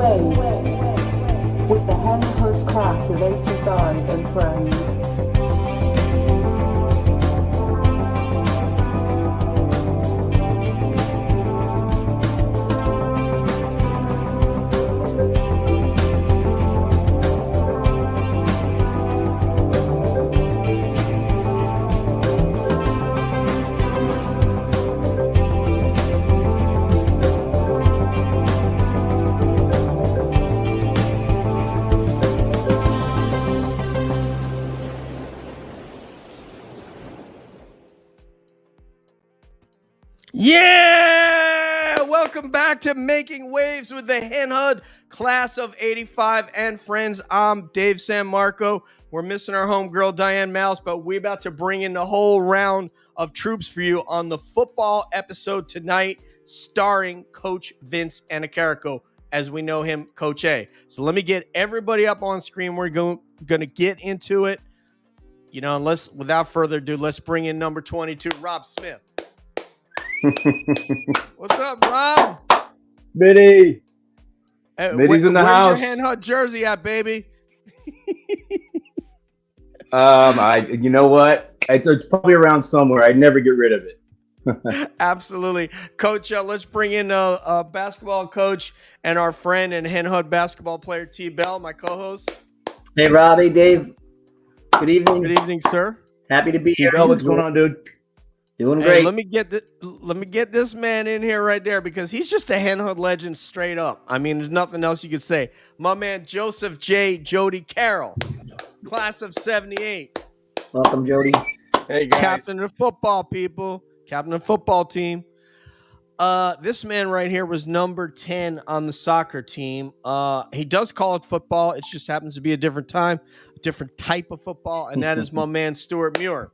waves with the Hen Hud class of 85 and friends. Yeah! Welcome back to Making Waves with the Hen Hud class of 85 and friends. I'm Dave San Marco. We're missing our homegirl Diane Mouse, but we're about to bring in the whole round of troops for you on the football episode tonight, starring Coach Vince Annichiarico, as we know him, Coach A. So let me get everybody up on screen. We're going to get into it. You know, without further ado, let's bring in number 22, Rob Smith. What's up, Rob? Smitty. Hey, Smitty's in the house. Where's your Hen Hud jersey at, baby? You know what? It's probably around somewhere. I'd never get rid of it. Absolutely. Coach, let's bring in a basketball coach and our friend and Hen Hud basketball player, T. Bell, my co-host. Hey, Robbie, Dave. Good evening. Good evening, sir. Happy to be here. Bell, what's going on, dude? Doing great. Hey, let me get this man in here right there because he's just a Hen Hud legend straight up. I mean, there's nothing else you could say. My man, Joseph J. Jody Carroll, class of 78. Welcome, Jody. Hey, guys. Captain of football, people. Captain of football team. This man right here was number 10 on the soccer team. He does call it football. It just happens to be a different time, a different type of football, and that is my man, Stuart Muir.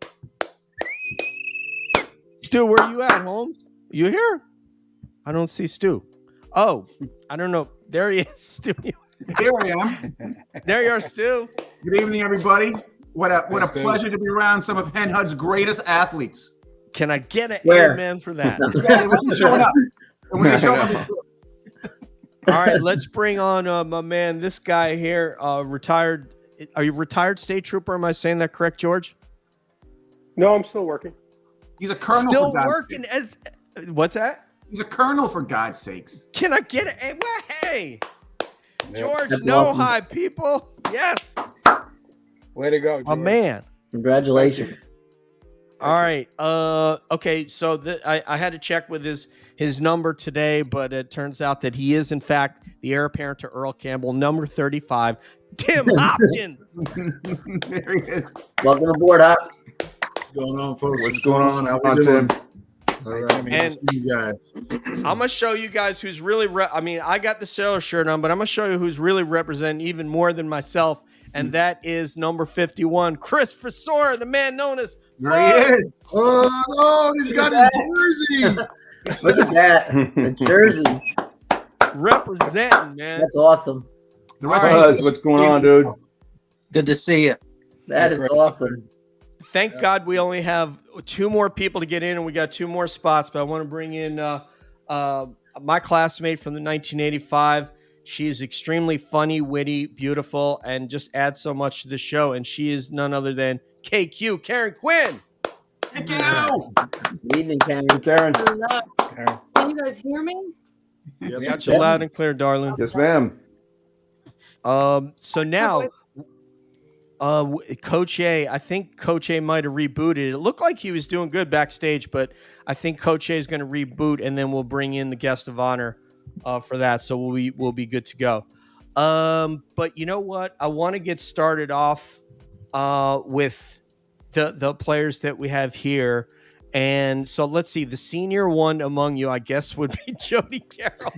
Stu, where you at, Holmes? You here? I don't see Stu. Oh, I don't know. There he is, Stu. Here I am. There you are, Stu. Good evening, everybody. What a Stu. pleasure to be around some of Hen Hud's greatest athletes. Can I get an Where? amen for that? Exactly. When they're showing up. And when they show up, All right, let's bring on my man, this guy here, retired. Are you retired state trooper? Am I saying that correct, George? No, I'm still working. he's a colonel. Still for God's working sakes. as what's that? He's a colonel, for God's sakes. Can I get it? Hey, George That's Nohai, awesome. people. Yes, Way to go, George. a man. Congratulations. All right. Okay. So I had to check with his number today, but it turns out that he is in fact the heir apparent to Earl Campbell, number 35, Tim Hopkins. There he is. Welcome aboard, Hop. What's going on, folks? What's going on? How How we doing? Tim? All right, man. And- See you guys. I'm gonna show you guys who's really. I got the sailor shirt on, but I'm gonna show you who's really representing even more than myself, and that is number 51, Chris Frisor, the man known as. There he is. Oh, no, he's got his jersey. Look at that. The jersey. Representing, man. That's awesome. The rest All of Buzz, what's going on, dude? Good to see you. That is Chris. awesome. Thank God we only have 2 more people to get in, and we got 2 more spots. But I want to bring in my classmate from the 1985. She is extremely funny, witty, beautiful, and just adds so much to the show. And she is none other than KQ, Karen Quinn. Thank you. Good evening, Karen. Karen. Can you guys hear me? Yes, We got you loud and clear, darling. Yes, ma'am. So now, Coach A, I think Coach A might have rebooted. It looked like he was doing good backstage, but I think Coach A is going to reboot, and then we'll bring in the guest of honor for that. So we'll be good to go. But you know what? I want to get started off with the players that we have here. And so let's see. The senior one among you, I guess, would be Jody Carroll.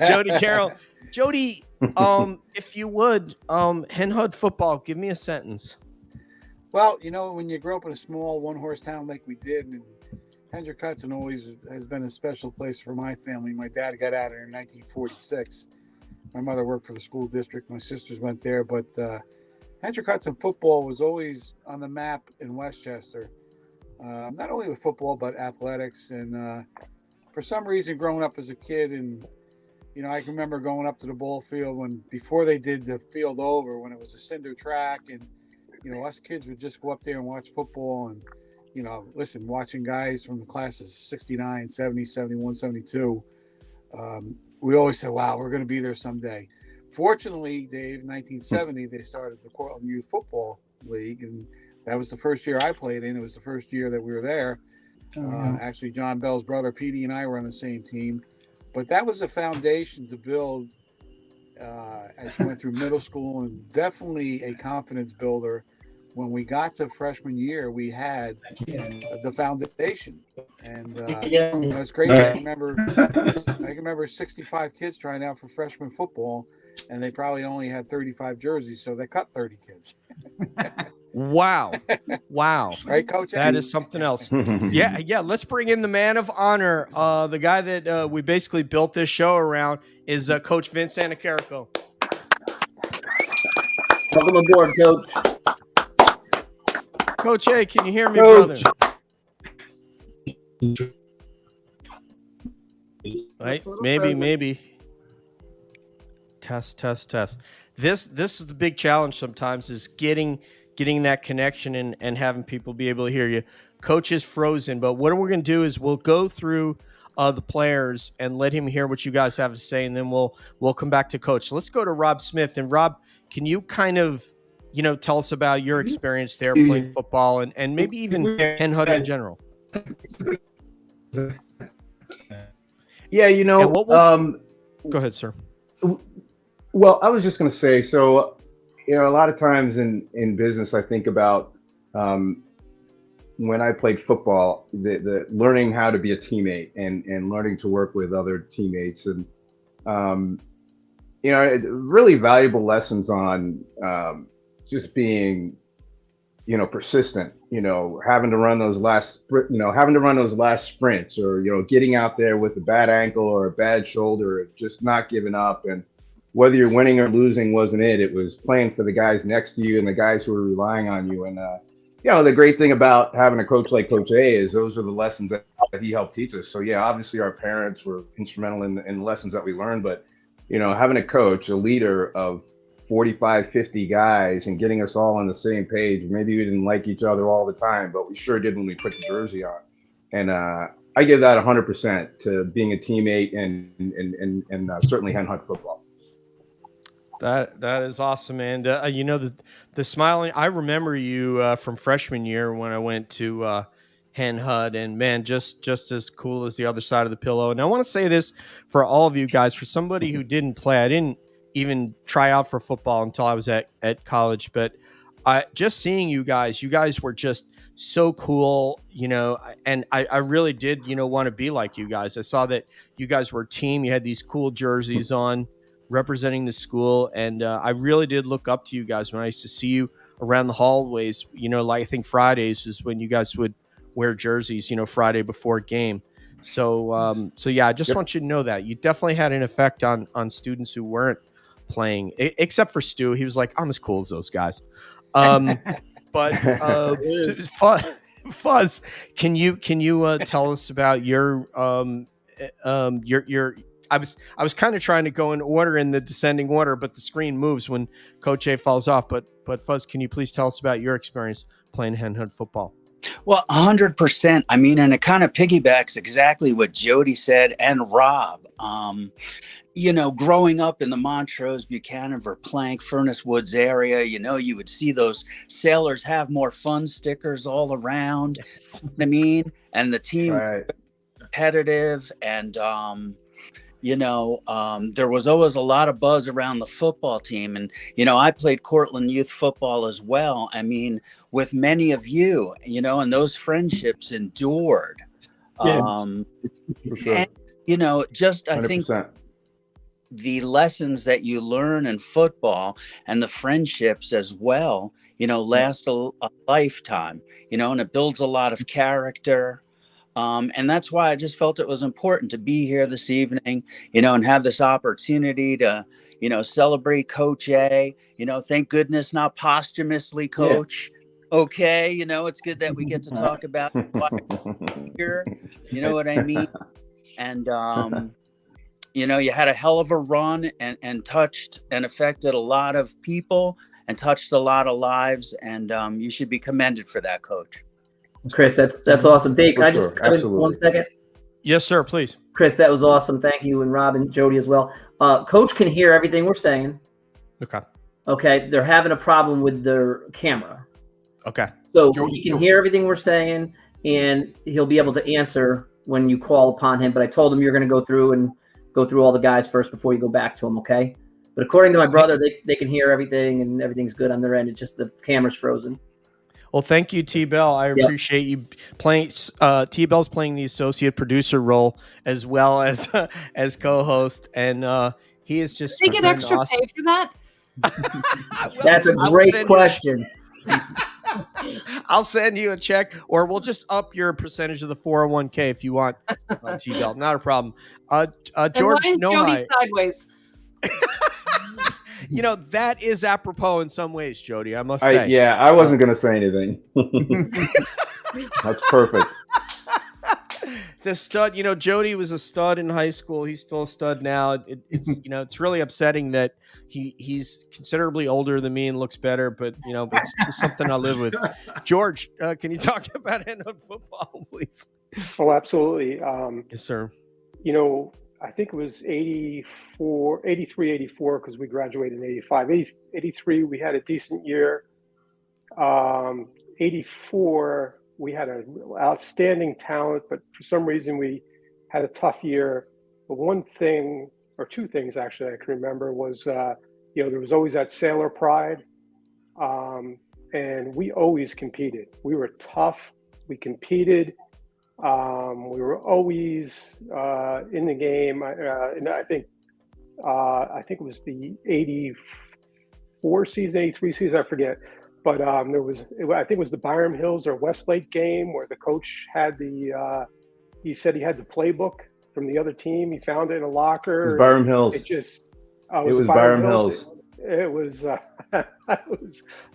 Jody Carroll. Jody, if you would, Hen Hud football, give me a sentence. Well, you know, when you grow up in a small one-horse town like we did, and Hendrick-Hudson always has been a special place for my family. My dad got out here in 1946. My mother worked for the school district. My sisters went there, but Hendrick-Hudson football was always on the map in Westchester. Not only with football, but athletics. And for some reason, growing up as a kid and I can remember going up to the ball field before they did the field over, when it was a cinder track, and us kids would just go up there and watch football, and watching guys from the classes 69, 70, 71, 72. We always said, wow, we're going to be there someday. Fortunately, Dave, 1970, they started the Cortland Youth Football League, and that was the first year I played in. It was the first year that we were there. Actually, John Bell's brother, Petey, and I were on the same team. But that was a foundation to build as you went through middle school, and definitely a confidence builder. When we got to freshman year, we had the foundation, and it's crazy. I can remember 65 kids trying out for freshman football, and they probably only had 35 jerseys, so they cut 30 kids. Wow. Right, Coach? That is something else. Yeah. Let's bring in the man of honor. The guy that we basically built this show around is Coach Vince Annichiarico. Welcome aboard, Coach. Coach, hey, can you hear me, Coach. brother? Right? Maybe. Test. This is the big challenge sometimes, is getting that connection and having people be able to hear you. Coach is frozen, but what we're going to do is we'll go through the players and let him hear what you guys have to say, and then we'll come back to Coach. So let's go to Rob Smith. And Rob, can you kind of tell us about your experience there playing football and maybe even Hen Hud in general? Yeah, Go ahead, sir. Well, I was just going to say, so, a lot of times in business, I think about when I played football, the learning how to be a teammate and learning to work with other teammates, and really valuable lessons on just being persistent, having to run those last sprints, or getting out there with a bad ankle or a bad shoulder, just not giving up. And whether you're winning or losing wasn't it was playing for the guys next to you and the guys who are relying on you. And the great thing about having a coach like Coach A is those are the lessons that he helped teach us. So yeah, obviously our parents were instrumental in the lessons that we learned, but having a coach, a leader of 45, 50 guys, and getting us all on the same page. Maybe we didn't like each other all the time, but we sure did when we put the jersey on. And I give that 100% to being a teammate and certainly Hen Hud football. That is awesome. And the smiling, I remember you from freshman year when I went to Hen Hud, and man, just as cool as the other side of the pillow. And I want to say this for all of you guys, for somebody who didn't play, I didn't even try out for football until I was at college, but just seeing you guys were just so cool, and I really did, want to be like you guys. I saw that you guys were a team. You had these cool jerseys on representing the school, and I really did look up to you guys when I used to see you around the hallways. Like I think Fridays is when you guys would wear jerseys, Friday before game. So yeah, I just want you to know that you definitely had an effect on students who weren't playing, except for Stu. He was like, I'm as cool as those guys. But Fuzz, can you tell us about your I was kind of trying to go in order, in the descending order, but the screen moves when Coach A falls off. But Fuzz, can you please tell us about your experience playing Hen Hud football? Well, 100%. I mean, and it kind of piggybacks exactly what Jody said and Rob. Growing up in the Montrose, Buchanan, Verplank, Furnace Woods area, you would see those Sailors Have More Fun stickers all around. Yes. I mean, and the team Right. competitive, and there was always a lot of buzz around the football team. And, I played Cortland youth football as well. I mean, with many of you, and those friendships endured. Yeah, for sure. And, I 100%. think the lessons that you learn in football and the friendships as well, last a lifetime, and it builds a lot of character. And that's why I just felt it was important to be here this evening, and have this opportunity to, celebrate Coach A. Thank goodness not posthumously, Coach. Yeah. Okay, it's good that we get to talk about here. You know what I mean? And, you had a hell of a run and touched and affected a lot of people and touched a lot of lives. And you should be commended for that, Coach. Chris, that's awesome. Dave, For can I sure. just cut in 1 second? Yes, sir. Please. Chris, that was awesome. Thank you, and Rob and Jody as well. Coach can hear everything we're saying. Okay. Okay, they're having a problem with their camera. Okay. So he can hear everything we're saying, and he'll be able to answer when you call upon him. But I told him you're going to go through all the guys first before you go back to him, okay? But according to my brother, they can hear everything, and everything's good on their end. It's just the camera's frozen. Well, thank you, T-Bell. I appreciate you playing. T-Bell's playing the associate producer role as well as as co-host, and he is just. Did they get extra awesome. pay for that? That's a great question. I'll send you a check, or we'll just up your percentage of the 401k if you want, T-Bell. Not a problem. George Nohai. Sideways. That is apropos in some ways, Jody, I must say. I wasn't going to say anything. That's perfect. The stud, Jody was a stud in high school. He's still a stud now. It's really upsetting that he's considerably older than me and looks better, but it's just something I live with. George, can you talk about Hen Hud football, please? Oh, absolutely. Yes, sir. I think it was 83, 84, because we graduated in 85. 83, we had a decent year. 84, we had an outstanding talent, but for some reason we had a tough year. But one thing, or two things actually I can remember was, there was always that sailor pride. And we always competed. We were tough. We competed. We were always in the game. And I think it was the 84 season, 83 season, I forget. But I think it was the Byram Hills or Westlake game where the coach had he said he had the playbook from the other team. He found it in a locker. It was Byram Hills. It was Byram Hills. It was,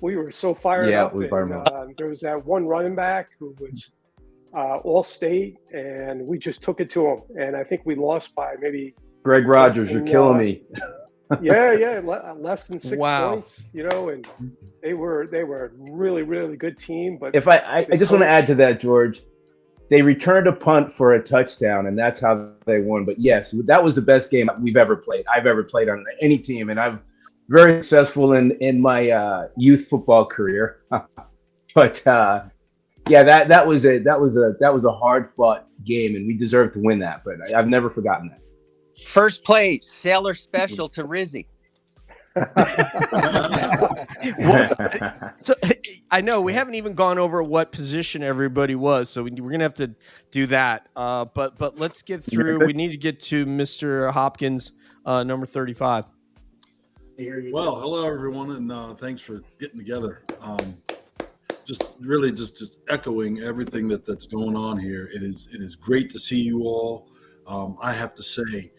we were so fired up. Yeah, it was Byram Hills. There was that one running back who was all state, and we just took it to him. And I think we lost by maybe Greg Rogers, you're killing me. less than 6 Wow. points, and they were a really, really good team. But if I just want to add to that, George, they returned a punt for a touchdown, and that's how they won. But yes, that was the best game I've ever played on any team, and I've very successful in my youth football career. But that was a hard fought game, and we deserved to win that. But I've never forgotten that. First place, Sailor Special to Rizzy. So, I know we haven't even gone over what position everybody was, so we're gonna have to do that. But let's get through. We need to get to Mr. Hopkins, number 35. Well, hello everyone, and thanks for getting together. Just echoing everything that's going on here. It is great to see you all. I have to say,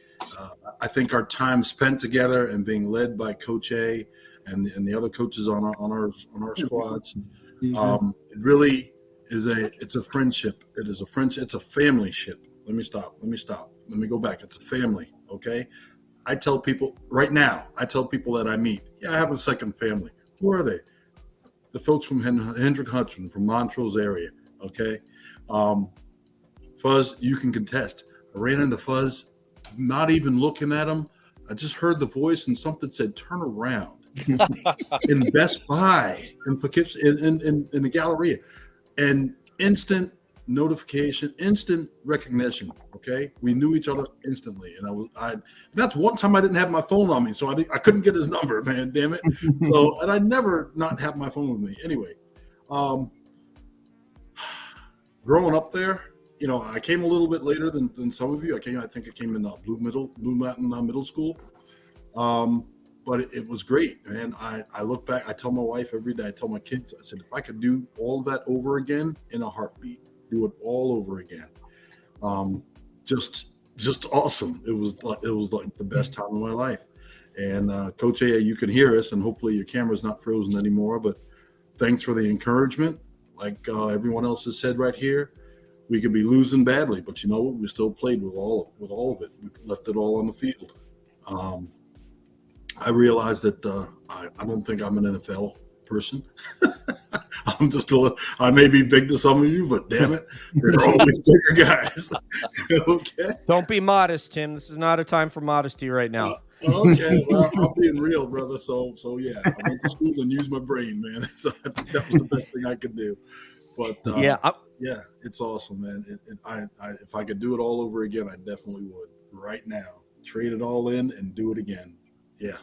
I think our time spent together and being led by Coach A and the other coaches on our squads, it really is it's a friendship. It is a friendship. It's a family ship. Let me stop. Let me go back. It's a family. Okay. I tell people right now, that I meet, I have a second family. Who are they? The folks from Hendrick Hudson, from Montrose area. Okay. Fuzz, you can contest. I ran into Fuzz, not even looking at him. I just heard the voice and something said, "Turn around." In Best Buy, in Poughkeepsie, in the Galleria, and instant notification, instant recognition. Okay, we knew each other instantly, and and that's one time I didn't have my phone on me, so I couldn't get his number. Man, damn it! So, and I never not have my phone with me. Anyway, growing up there. I came a little bit later than some of you. I think I came in Blue Mountain Middle School. But it was great, man. I look back, I tell my wife every day, I tell my kids, I said, if I could do all of that over again in a heartbeat, do it all over again. Just awesome. It was like the best time of my life. And Coach A, you can hear us, and hopefully your camera's not frozen anymore, but thanks for the encouragement. Like everyone else has said right here. we could be losing badly, but you know what? We still played with all of it. We left it all on the field. I realized that I don't think I'm an NFL person. I may be big to some of you, but damn it, they're always bigger guys. Okay. Don't be modest, Tim. This is not a time for modesty right now. Okay, well, I'm being real, brother. So yeah, I went to school and used my brain, man. So that was the best thing I could do. But yeah, it's awesome, man. If I could do it all over again, I definitely would. Right now, trade it all in and do it again. Yeah.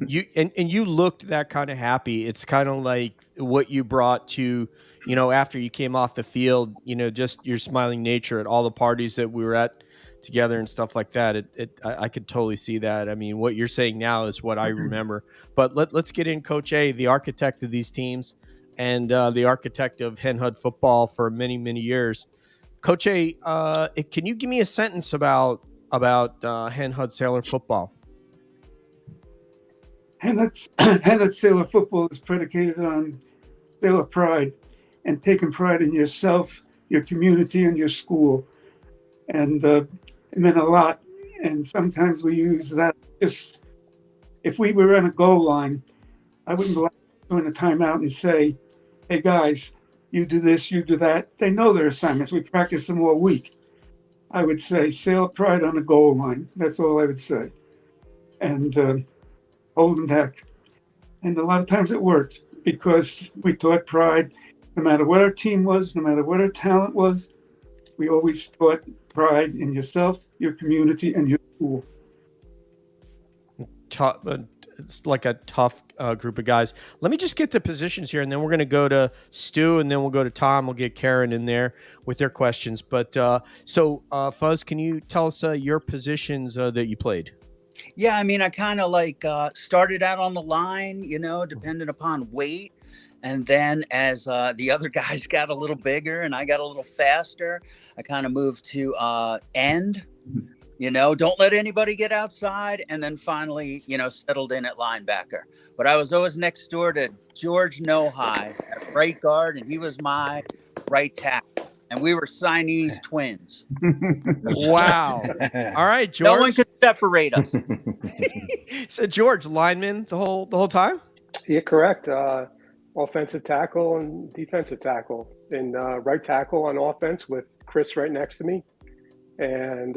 You looked that kind of happy. It's kind of like what you brought to, after you came off the field, just your smiling nature at all the parties that we were at together and stuff like that. I could totally see that. I mean, what you're saying now is what I remember. But let's get in Coach A, the architect of these teams and the architect of Hen Hud football for many, many years. Coach A, can you give me a sentence about Hen Hud Sailor football? Hen Hud Sailor football is predicated on sailor pride and taking pride in yourself, your community, and your school. And it meant a lot. And sometimes we use that just, if we were on a goal line, I wouldn't go out during a timeout and say, hey guys, you do this, you do that. They know their assignments. We practice them all week. I would say sailor pride on the goal line. That's all I would say. And hold them back. And a lot of times it worked because we taught pride. No matter what our team was, no matter what our talent was, we always taught pride in yourself, your community, and your school. It's like a tough group of guys. Let me just get the positions here, and then we're going to go to Stu, and then we'll go to Tom. We'll get Karen in there with their questions. But so, Fuzz, can you tell us your positions that you played? Yeah, I mean, I kind of started out on the line, depending upon weight. And then as the other guys got a little bigger and I got a little faster, I kind of moved to end, don't let anybody get outside. And then finally, settled in at linebacker. But I was always next door to George Nohai at right guard, and he was my right tackle. And we were Siamese twins. Wow. All right, George. No one could separate us. So George, lineman the whole time? Yeah, correct. Offensive tackle and defensive tackle. And right tackle on offense with Chris right next to me. And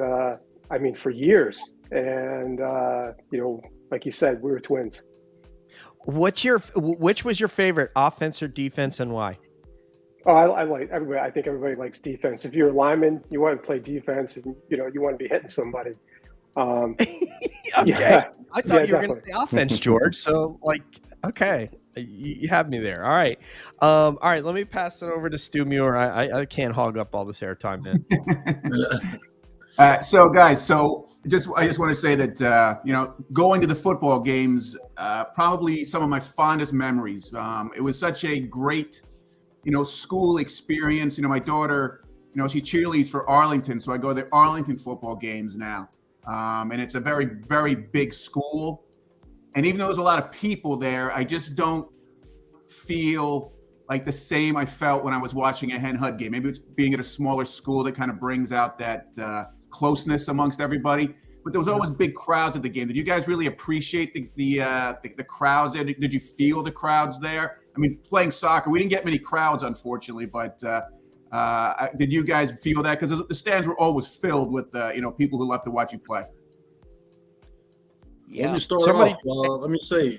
for years. And like you said, we were twins. Which was your favorite, offense or defense, and why? Oh, I like everybody. I think everybody likes defense. If you're a lineman, you want to play defense, and you want to be hitting somebody. Okay, yeah, I thought you were going to say offense, George. So, okay, you have me there. All right, Let me pass it over to Stu Muir. I can't hog up all this airtime, man. So, guys, I just want to say that going to the football games, probably some of my fondest memories. It was such a great school experience. My daughter, she cheerleads for Arlington, so I go to the Arlington football games now. And it's a very, very big school. And even though there's a lot of people there, I just don't feel like the same I felt when I was watching a Hen Hud game. Maybe it's being at a smaller school that kind of brings out that closeness amongst everybody. But there was always big crowds at the game. Did you guys really appreciate the crowds there? Did you feel the crowds there? I mean, playing soccer, we didn't get many crowds, unfortunately, but did you guys feel that? Because the stands were always filled with, people who love to watch you play. Yeah. Let me start off. Let me say,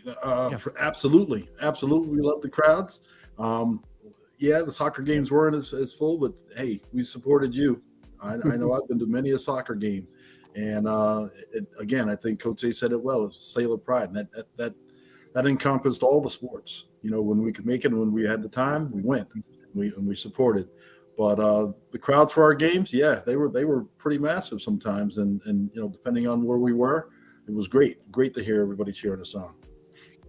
absolutely, we love the crowds. The soccer games weren't as full, but hey, we supported you. I know I've been to many a soccer game, and again, I think Coach A said it well. It's sailor pride, and that encompassed all the sports. When we could make it, and when we had the time, we went. We supported. But the crowds for our games, they were pretty massive sometimes, and depending on where we were, it was great to hear everybody cheering us on.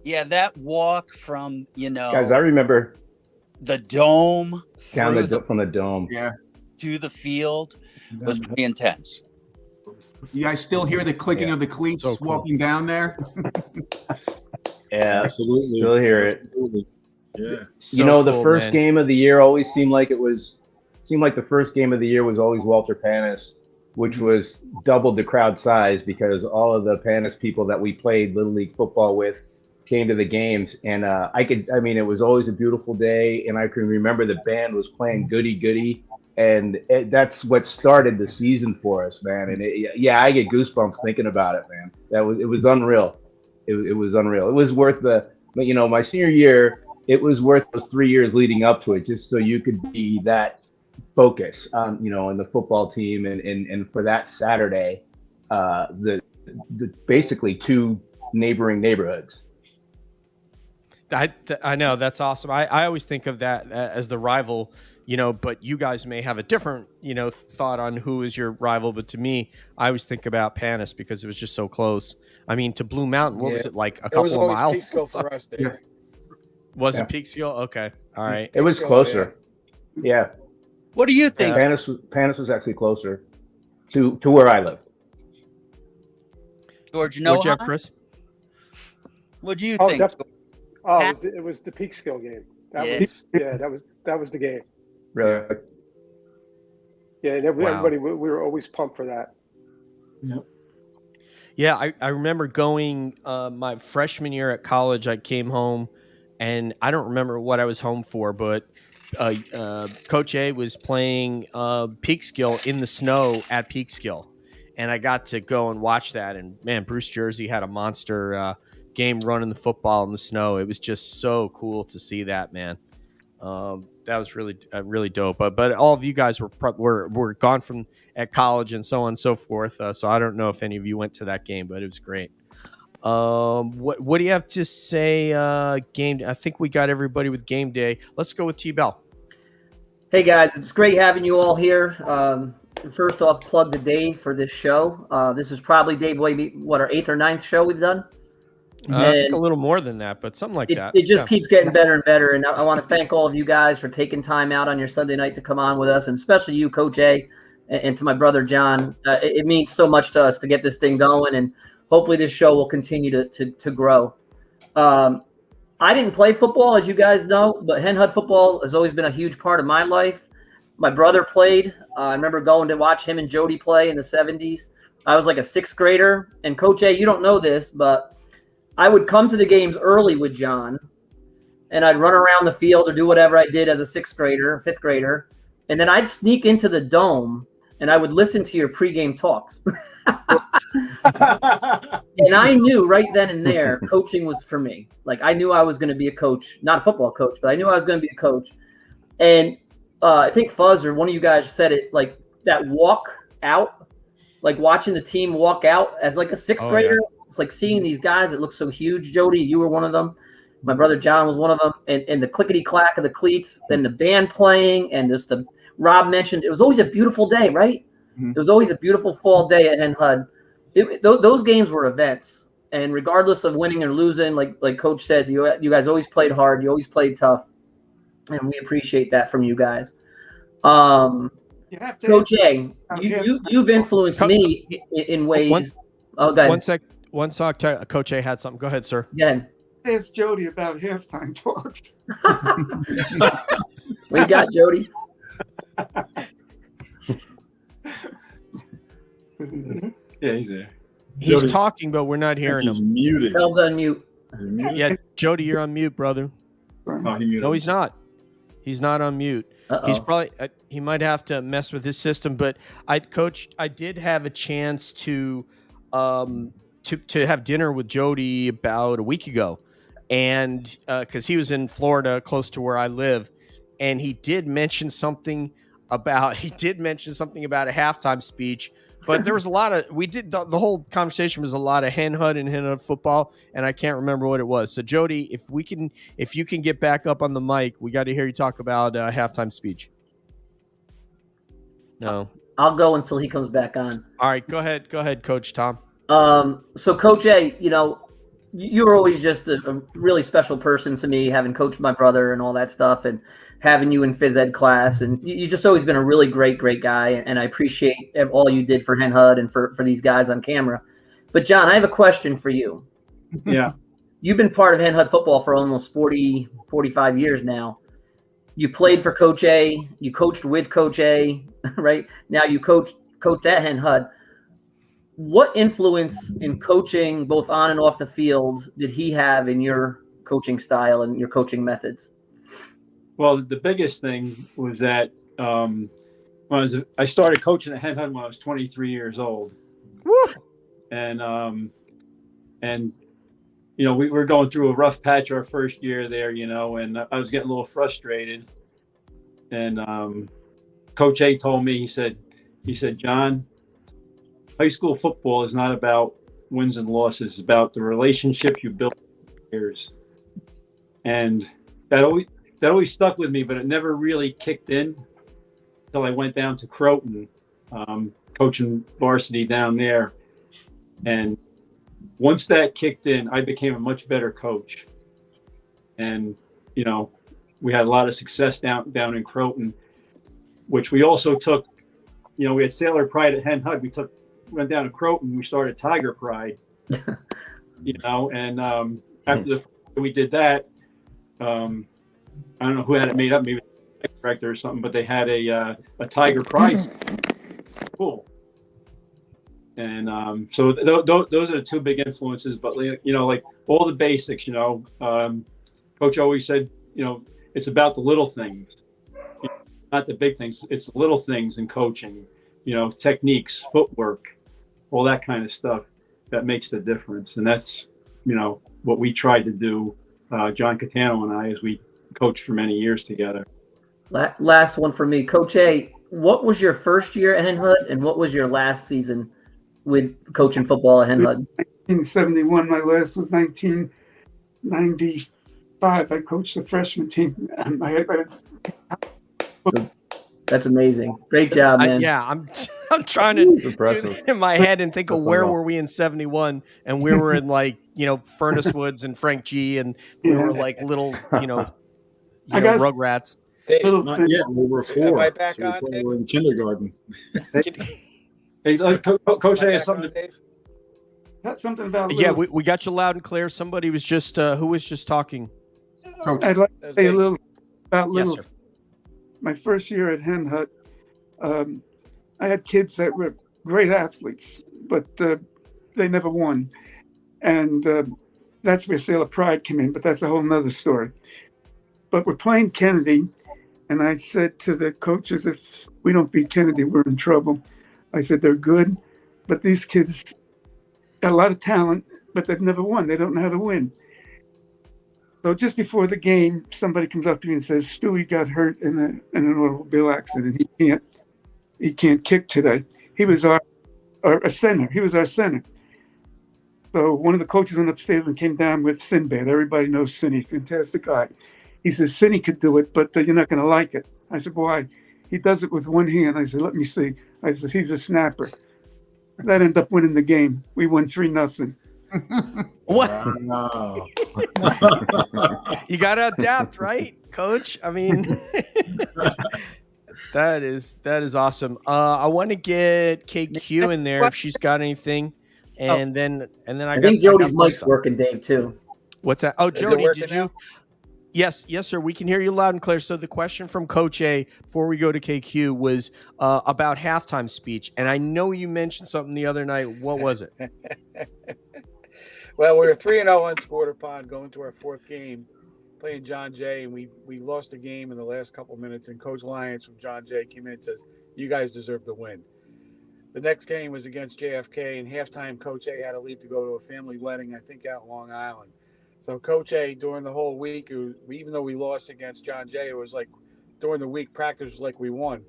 Yeah, that walk from guys, I remember the dome down from the dome, to the field was pretty intense. You guys still hear the clicking of the cleats walking down there? Yeah, absolutely. Still hear it. Absolutely. Yeah. The first game of the year always seemed like it was seemed like the first game of the year was always Walter Panis, which was doubled the crowd size because all of the Panis people that we played Little League football with came to the games. And it was always a beautiful day. And I can remember the band was playing Goody Goody. And that's what started the season for us, man. And I get goosebumps thinking about it, man. It was unreal. It was unreal. It was worth my senior year, it was worth those 3 years leading up to it, just so you could be that focus on, in the football team. And for that Saturday, the basically two neighboring neighborhoods. I know, that's awesome. I always think of that as the rival, but you guys may have a different, thought on who is your rival. But to me, I always think about Panis because it was just so close. I mean, to Blue Mountain, what was it, like a couple of miles? Peekskill for us, Dave. Yeah. Was it Peekskill? Okay. All right. It was closer. Yeah. What do you think? Panis was actually closer to where I lived. George, What'd you have, Nohai? Chris? What do you Oh, think? it was the Peekskill game. That was the game. Really? Yeah, and everybody, we were always pumped for that. Yep. Yeah, I remember going my freshman year at college. I came home, and I don't remember what I was home for, but Coach A was playing Peekskill in the snow at Peekskill, and I got to go and watch that. And man, Bruce Jersey had a monster game running the football in the snow. It was just so cool to see that, man. That was really dope. But all of you guys were gone from at college and so on and so forth. So I don't know if any of you went to that game, but it was great. What do you have to say? Game. I think we got everybody with game day. Let's go with T-Bell. Hey guys, it's great having you all here. First off, plug to Dave for this show. This is probably, Dave, our 8th or 9th show we've done? I think a little more than that, but something like that. It just keeps getting better and better. And I want to thank all of you guys for taking time out on your Sunday night to come on with us, and especially you, Coach A, and to my brother, John. It means so much to us to get this thing going, and hopefully this show will continue to grow. I didn't play football, as you guys know, but Hen Hud football has always been a huge part of my life. My brother played. I remember going to watch him and Jody play in the 70s. I was like a 6th grader. And Coach A, you don't know this, but I would come to the games early with John, and I'd run around the field or do whatever I did as a 6th grader, 5th grader. And then I'd sneak into the dome, and I would listen to your pregame talks. And I knew right then and there coaching was for me. Like, I knew I was going to be a coach, not a football coach, but I knew I was going to be a coach. And I think Fuzz or one of you guys said it, like that walk out, like watching the team walk out as like a 6th grader. Yeah. It's like seeing these guys that look so huge. Jody, you were one of them. My brother John was one of them. And the clickety clack of the cleats and the band playing, and just Rob mentioned, it was always a beautiful day, right? Mm-hmm. It was always a beautiful fall day at Hen Hud. Those games were events, and regardless of winning or losing, like Coach said, you guys always played hard. You always played tough, and we appreciate that from you guys. Coach A, you've influenced me in ways. Go ahead. One sec. Coach A had something. Go ahead, sir. Yeah. Ask Jody about halftime talks. We got Jody. Yeah, he's there. He's Jody, talking, but we're not hearing him. He's muted. Tell him to unmute. Yeah, Jody, you're on mute, brother. Oh, he muted. No, he's not. He's not on mute. Uh-oh. He's probably he might have to mess with his system. But I did have a chance to have dinner with Jody about a week ago, and because he was in Florida, close to where I live, and he did mention something about a halftime speech. But there was a lot of the whole conversation was a lot of Hen Hud and Hen Hud football, and I can't remember what it was. So Jody, if you can get back up on the mic, we got to hear you talk about halftime speech. No, I'll go until he comes back on. All right, go ahead, Coach Tom. So Coach A, you were always just a really special person to me, having coached my brother and all that stuff, and having you in phys ed class. And you just always been a really great guy. And I appreciate all you did for Hen Hud and for these guys on camera. But John, I have a question for you. Yeah. You've been part of Hen Hud football for almost 45 years now. You played for Coach A. You coached with Coach A, right? Now you coach at Hen Hud. What influence in coaching, both on and off the field, did he have in your coaching style and your coaching methods? Well, the biggest thing was that I started coaching at Hen Hud when I was 23 years old. Woo! And we were going through a rough patch our first year there, and I was getting a little frustrated. And Coach A told me, he said, John, high school football is not about wins and losses. It's about the relationship you build over years. And that always stuck with me, but it never really kicked in until I went down to Croton, coaching varsity down there. And once that kicked in, I became a much better coach. And, we had a lot of success down in Croton, which we also took, we had Sailor Pride at Hen Hud. Went down to Croton, we started Tiger Pride, and after we did that, I don't know who had it made up, maybe the director or something, but they had a Tiger Pride school. And so those are the two big influences, but like all the basics, Coach always said, it's about the little things, not the big things. It's the little things in coaching, techniques, footwork, all that kind of stuff that makes the difference. And that's, what we tried to do, John Catano and I, as we coached for many years together. Last one for me. Coach A, what was your first year at Hen Hud and what was your last season with coaching football at Hen Hud? 1971. My last was 1995. I coached the freshman team. That's amazing. Great job, man. I'm trying to do this in my head and think of where were we in 71, and we were in Furnace Woods and Frank G, and we were like little Rugrats. We were 4. Am I back on? We were in kindergarten. Hey, Coach A has something. That's something about. Yeah, we got you loud and clear. Somebody was just who was just talking. Coach, I'd like to say a little about Yes, sir. My first year at Hen Hud, I had kids that were great athletes, but they never won. And that's where Sailor Pride came in, but that's a whole nother story. But we're playing Kennedy, and I said to the coaches, if we don't beat Kennedy, we're in trouble. I said, they're good, but these kids got a lot of talent, but they've never won. They don't know how to win. So just before the game, somebody comes up to me and says, Stewie got hurt in an automobile accident. He can't kick today. He was our center. He was our center. So one of the coaches went upstairs and came down with Sinbad. Everybody knows Cinny, fantastic guy. He says, Cinny could do it, but you're not going to like it. I said, why? He does it with one hand. I said, let me see. I said, he's a snapper. That ended up winning the game. We won 3-0. What? Wow. You got to adapt, right, Coach? I mean, that is awesome. I want to get KQ in there if she's got anything, and then I think Jody's mic's working, Dave, too. What's that? Oh, Jody, did you? Now? Yes, sir. We can hear you loud and clear. So the question from Coach A before we go to KQ was about halftime speech, and I know you mentioned something the other night. What was it? Well, we were 3-0 unscored upon going to our 4th game, playing John Jay, and we lost the game in the last couple of minutes. And Coach Lyons from John Jay came in and says, "You guys deserve to win." The next game was against JFK, and halftime Coach A had to leave to go to a family wedding, I think, out in Long Island. So Coach A, during the whole week, even though we lost against John Jay, it was like during the week practice was like we won.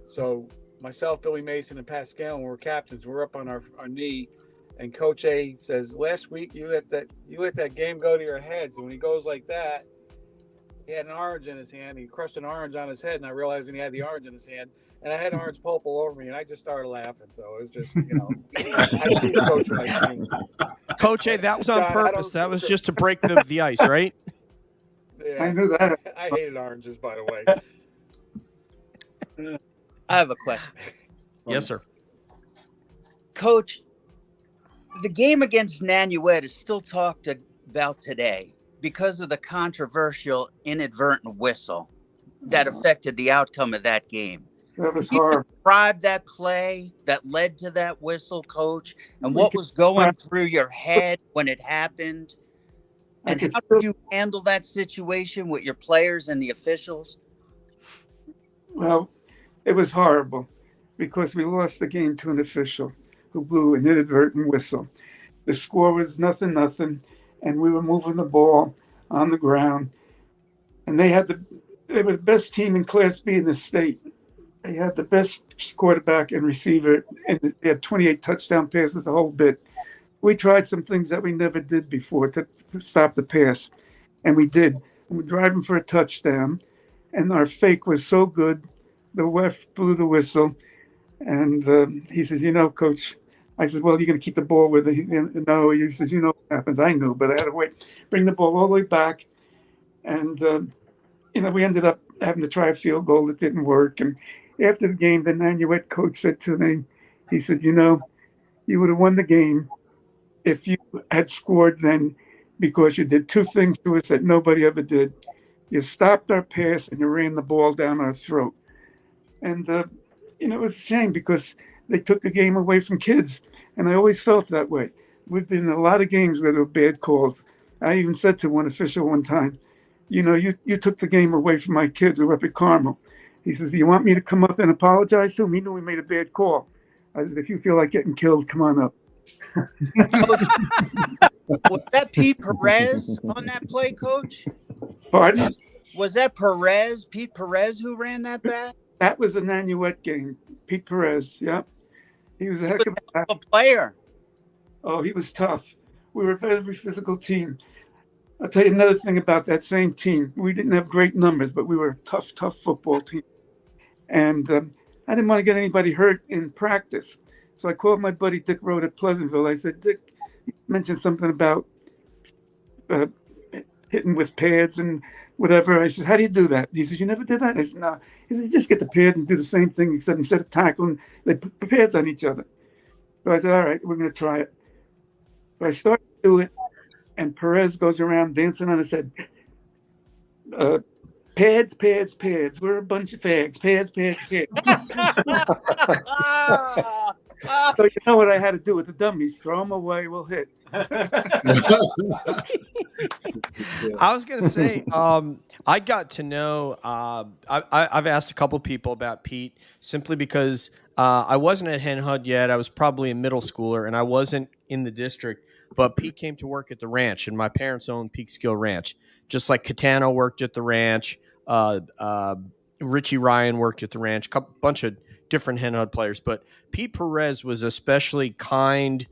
So myself, Billy Mason, and Pascal, we're captains. We're up on our knee. And Coach A says, last week you let that game go to your heads. And when he goes like that, he had an orange in his hand. He crushed an orange on his head, and I realized he had the orange in his hand. And I had orange pulp all over me, and I just started laughing. So it was just, I tease Coach when I see him. Coach A, that was on purpose. That was just to break the ice, right? Yeah, I knew that. I hated oranges, by the way. I have a question. Yes, sir. Coach, the game against Nanuet is still talked about today because of the controversial inadvertent whistle. that affected the outcome of that game? That was Can you horrible. describe that play that led to that whistle, Coach, and what was going through your head when it happened? And how did you handle that situation with your players and the officials? Well, it was horrible because we lost the game to an official who blew an inadvertent whistle. The score was 0-0, and we were moving the ball on the ground. And they were the best team in Class B in the state. They had the best quarterback and receiver, and they had 28 touchdown passes, the whole bit. We tried some things that we never did before to stop the pass, and we did. And we're driving for a touchdown, and our fake was so good, the ref blew the whistle, and he says, Coach, I said, well, you're going to keep the ball with it. No, he says, what happens. I knew, but I had to wait, bring the ball all the way back, and we ended up having to try a field goal that didn't work. And after the game, the Nanuet coach said to me, he said, you would have won the game if you had scored then, because you did two things to us that nobody ever did. You stopped our pass and you ran the ball down our throat. And, it was a shame because they took the game away from kids. And I always felt that way. We've been in a lot of games where there were bad calls. I even said to one official one time, you took the game away from my kids who were up at Carmel. He says, do you want me to come up and apologize to him? He knew we made a bad call. I said, if you feel like getting killed, come on up. Was that Pete Perez on that play, Coach? Pardon? Was that Pete Perez who ran that back? That was a Nanuet game. Pete Perez, yeah. He was a heck of a player. Oh, he was tough. We were a very physical team. I'll tell you another thing about that same team. We didn't have great numbers, but we were a tough football team. And I didn't want to get anybody hurt in practice. So I called my buddy Dick Road at Pleasantville. I said, Dick, you mentioned something about hitting with pads and whatever. I said, how do you do that? He said, you never did that? I said, no. He said, you just get the pad and do the same thing, except instead of tackling, they put the pads on each other. So I said, all right, we're going to try it. So I started to do it, and Perez goes around dancing on his head. Pads. We're a bunch of fags. Pads. So you know what I had to do with the dummies? Throw them away, we'll hit. I was going to say, I got to know, I've asked a couple people about Pete simply because I wasn't at Hen Hud yet. I was probably a middle schooler, and I wasn't in the district. But Pete came to work at the ranch, and my parents owned Peekskill Ranch. Just like Catano worked at the ranch, Richie Ryan worked at the ranch, a bunch of different Hen Hud players. But Pete Perez was especially kind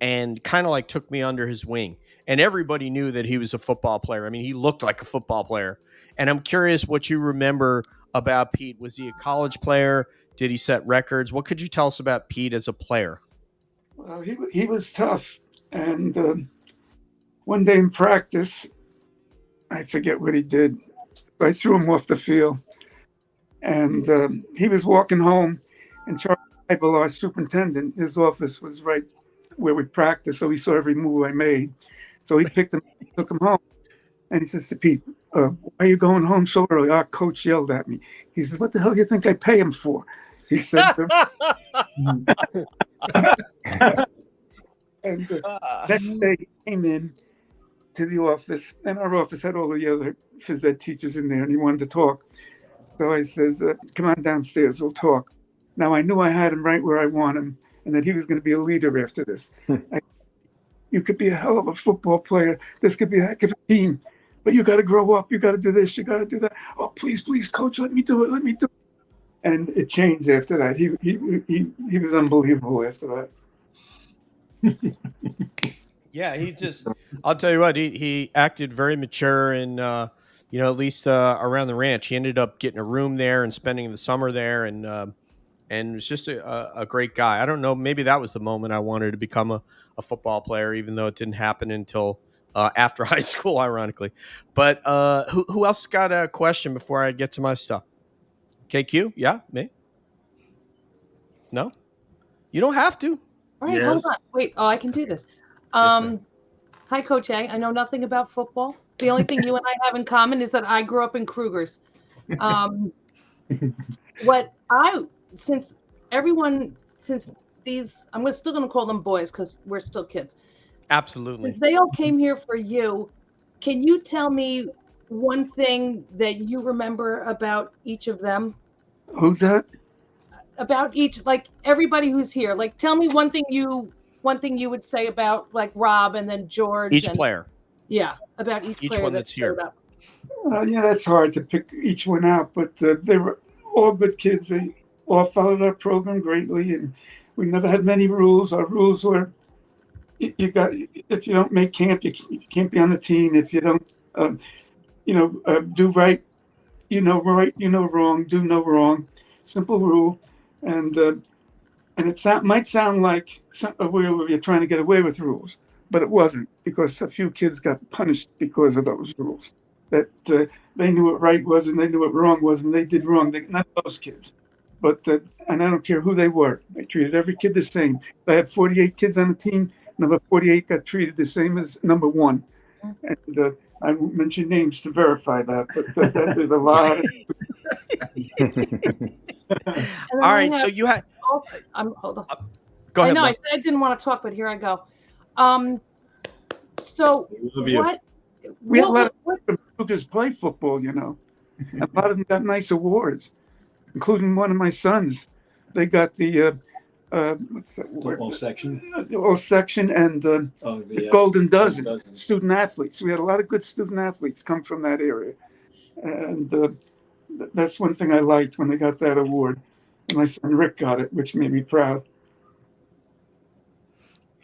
and kind of like took me under his wing. And everybody knew that he was a football player. I mean, he looked like a football player. And I'm curious what you remember about Pete. Was he a college player? Did he set records? What could you tell us about Pete as a player? Well, he was tough. And one day in practice, I forget what he did. I threw him off the field. And he was walking home, and Charlie Heibel, our superintendent, his office was right where we practiced, so he saw every move I made. So he picked him, took him home, and he says to Pete, why are you going home so early? Our coach yelled at me. He says, what the hell do you think I pay him for? He said, and next day he came in to the office, and our office had all the other phys ed teachers in there, and he wanted to talk. So I says, come on downstairs, we'll talk. Now I knew I had him right where I want him, and that he was going to be a leader after this. You could be a hell of a football player. This could be a heck of a team, but you got to grow up. You got to do this. You got to do that. Oh, please, coach, let me do it. And it changed after that. He was unbelievable after that. Yeah, I'll tell you what, he acted very mature and, at least around the ranch. He ended up getting a room there and spending the summer there and was just a great guy. I don't know, maybe that was the moment I wanted to become a football player, even though it didn't happen until after high school, ironically. But who else got a question before I get to my stuff? KQ? Yeah, me? No? You don't have to. All right, hold on. Wait, I can do this. Hi, Coach A. I know nothing about football. The only thing you and I have in common is that I grew up in Kruger's. What I since everyone since these I'm still going to call them boys because we're still kids. Absolutely. Since they all came here for you, can you tell me one thing that you remember about each of them? Who's that? About each, like everybody who's here. Like, tell me one thing you would say about like Rob and then George. Each and, player. Yeah, about each player one that's here. Up. Yeah, that's hard to pick each one out, but they were all good kids. They all followed our program greatly, and we never had many rules. Our rules were: you got if you don't make camp, you can't be on the team. If you don't, do right, right, wrong, do no wrong. Simple rule, and it might sound like we're trying to get away with rules, but it wasn't, because a few kids got punished because of those rules. That they knew what right was and they knew what wrong was, and they did wrong. Not those kids, but and I don't care who they were. They treated every kid the same. If I had 48 kids on the team, number 48 got treated the same as number 1. And I won't mention names to verify that, but that is a lot. All right, so you had. Hold on. Go ahead. I know. I said I didn't want to talk, but here I go. So what? We had a lot of Lucas play football, A lot of them got nice awards, including one of my sons. They got the what's that word? All section. All section and the Golden Dozen student athletes. We had a lot of good student athletes come from that area, and that's one thing I liked when they got that award. And my son Rick got it, which made me proud.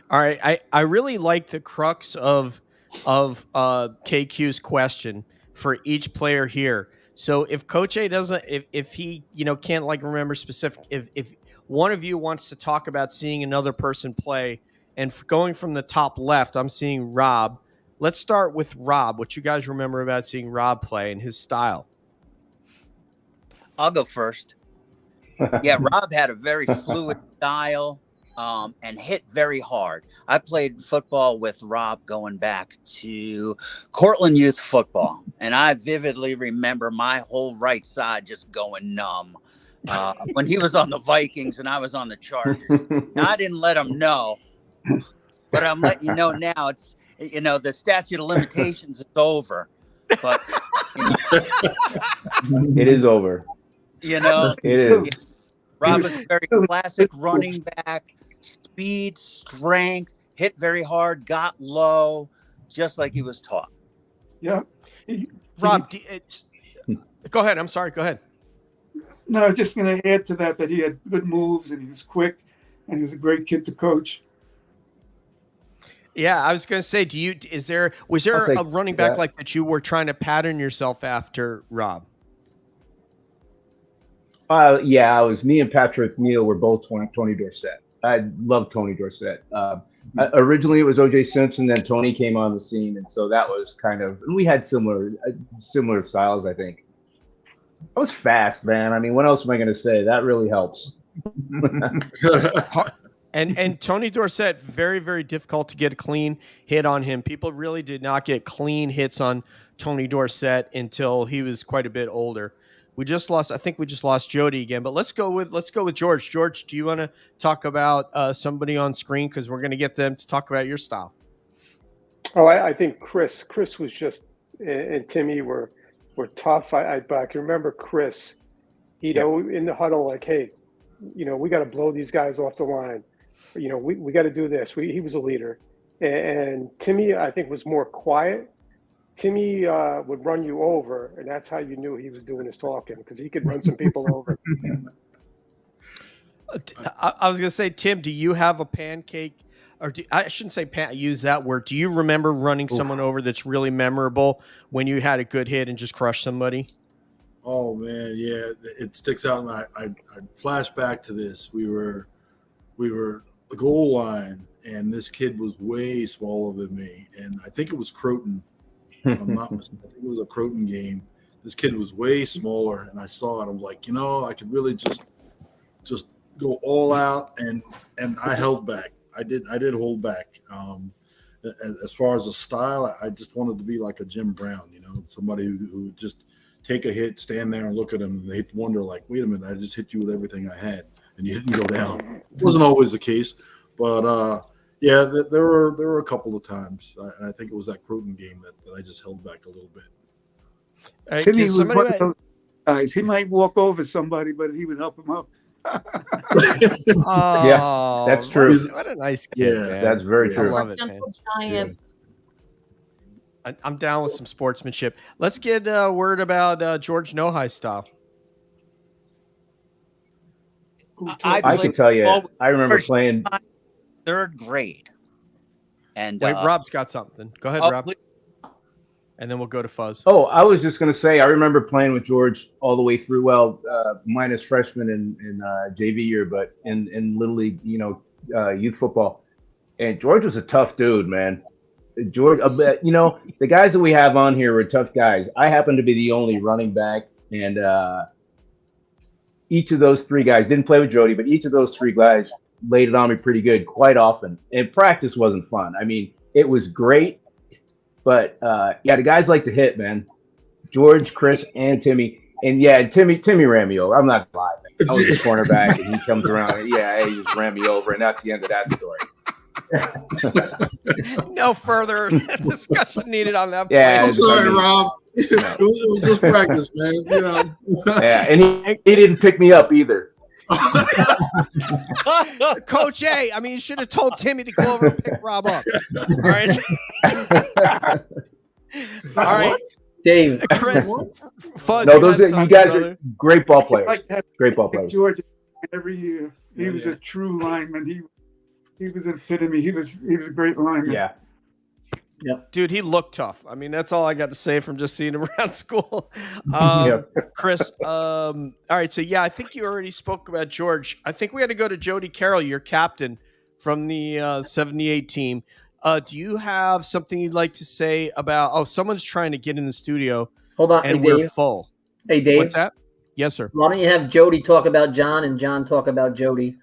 All right, I really like the crux of KQ's question for each player here. So if Coach A doesn't, if he can't remember specific, if one of you wants to talk about seeing another person play, and going from the top left, I'm seeing Rob. Let's start with Rob. What you guys remember about seeing Rob play and his style? I'll go first. Yeah, Rob had a very fluid style. And hit very hard. I played football with Rob going back to Cortland Youth Football, and I vividly remember my whole right side just going numb when he was on the Vikings and I was on the Chargers. Now, I didn't let him know, but I'm letting you know now. It's the statute of limitations is over, but it is over. It is. Rob is a very classic running back. Speed, strength, hit very hard, got low, just like he was taught. Yeah. Rob, go ahead. I'm sorry. Go ahead. No, I was just going to add to that he had good moves and he was quick and he was a great kid to coach. Yeah, I was going to say, was there a running back like that you were trying to pattern yourself after, Rob? Yeah, it was me and Patrick Neal were both Tony Dorsett. I love Tony Dorsett. Originally, it was O.J. Simpson. Then Tony came on the scene, and so that was and we had similar styles, I think. I was fast, man. I mean, what else am I going to say? That really helps. And Tony Dorsett, very, very difficult to get a clean hit on him. People really did not get clean hits on Tony Dorsett until he was quite a bit older. I think we just lost Jody again, but let's go with George. George, do you want to talk about somebody on screen? Because we're going to get them to talk about your style. Oh, I think Chris was just, and Timmy were tough. I can remember Chris, in the huddle, like, hey, we got to blow these guys off the line. We got to do this. He was a leader. And Timmy, I think, was more quiet. Timmy would run you over, and that's how you knew he was doing his talking, because he could run some people over. I was going to say, Tim, do you have a pancake? Or I shouldn't say use that word. Do you remember running someone over that's really memorable when you had a good hit and just crushed somebody? Oh, man, yeah. It sticks out, and I flash back to this. We were the goal line, and this kid was way smaller than me, and I think it was Croton. If I'm not mistaken, I think it was a Croton game. This kid was way smaller, and I saw it. I'm like, I could really just go all out, and I held back. I did hold back. As far as the style, I just wanted to be like a Jim Brown, somebody who just take a hit, stand there and look at them, and they'd wonder, like, wait a minute, I just hit you with everything I had, and you didn't go down. It wasn't always the case, but yeah, there were a couple of times, and I think it was that Croton game that I just held back a little bit. Hey, Timmy can was somebody- one of those guys. He might walk over somebody, but he would help him up. Oh, Yeah, that's true. What a nice kid, Yeah, man. That's very I true. love it, man. Gentle giant. I'm down with some sportsmanship. Let's get a word about George Nohai style. I I can tell you, well, I remember playing. third grade. And Wait, Rob's got something. Go ahead, oh, Rob. please. And then we'll go to Fuzz. Oh, I was just going to say, I remember playing with George all the way through. Well, minus freshman and JV year, but in Little League, youth football. And George was a tough dude, man. George, the guys that we have on here were tough guys. I happen to be the only running back, and each of those three guys didn't play with Jody, but each of those three guys laid it on me pretty good quite often. And practice wasn't fun. I mean, it was great. But yeah, the guys like to hit, man. George, Chris, and Timmy. And yeah, Timmy ran me over. I'm not gonna lie, man. I was a cornerback, and he comes around, and yeah, he just ran me over, and that's the end of that story. No further discussion needed on that. Yeah, I'm sorry, Rob. It was just practice, man. Yeah, and he didn't pick me up either. Coach A, I mean, you should have told Timmy to go over and pick Rob up. All right. All right. Dave. Chris, Fuzz, No, you you guys are great ball players. Great ball players. George every year. He was a true lineman. He was an epitome. He was a great lineman. Yeah. Yep. Dude, he looked tough. I mean, that's all I got to say from just seeing him around school. Chris, all right. So, yeah, I think you already spoke about George. I think we had to go to Jody Carroll, your captain from the 78 team. Do you have something you'd like to say about someone's trying to get in the studio. Hold on. And Hey, we're Dave. full. Hey, Dave. What's that? Yes, sir. Why don't you have Jody talk about John and John talk about Jody?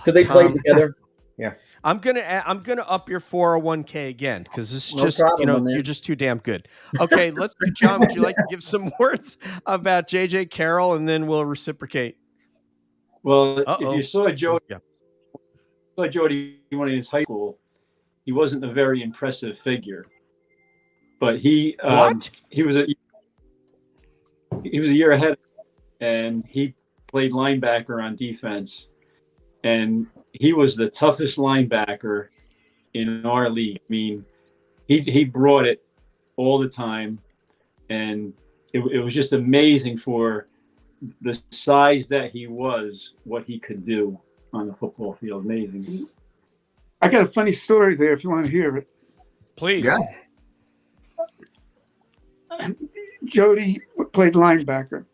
Because they played together. Yeah. I'm gonna up your 401k again because this is No just problem, man. you're just too damn good. Okay, let's do John. Would you like to give some words about JJ Carroll and then we'll reciprocate? Well, Uh-oh. if you saw Jody, Yeah. When in his high school, he wasn't a very impressive figure, but he was a year ahead, and he played linebacker on defense, and he was the toughest linebacker in our league. I mean, he brought it all the time, and it was just amazing for the size that he was, what he could do on the football field. Amazing. I got a funny story there if you want to hear it. Please. Yeah. Jody played linebacker,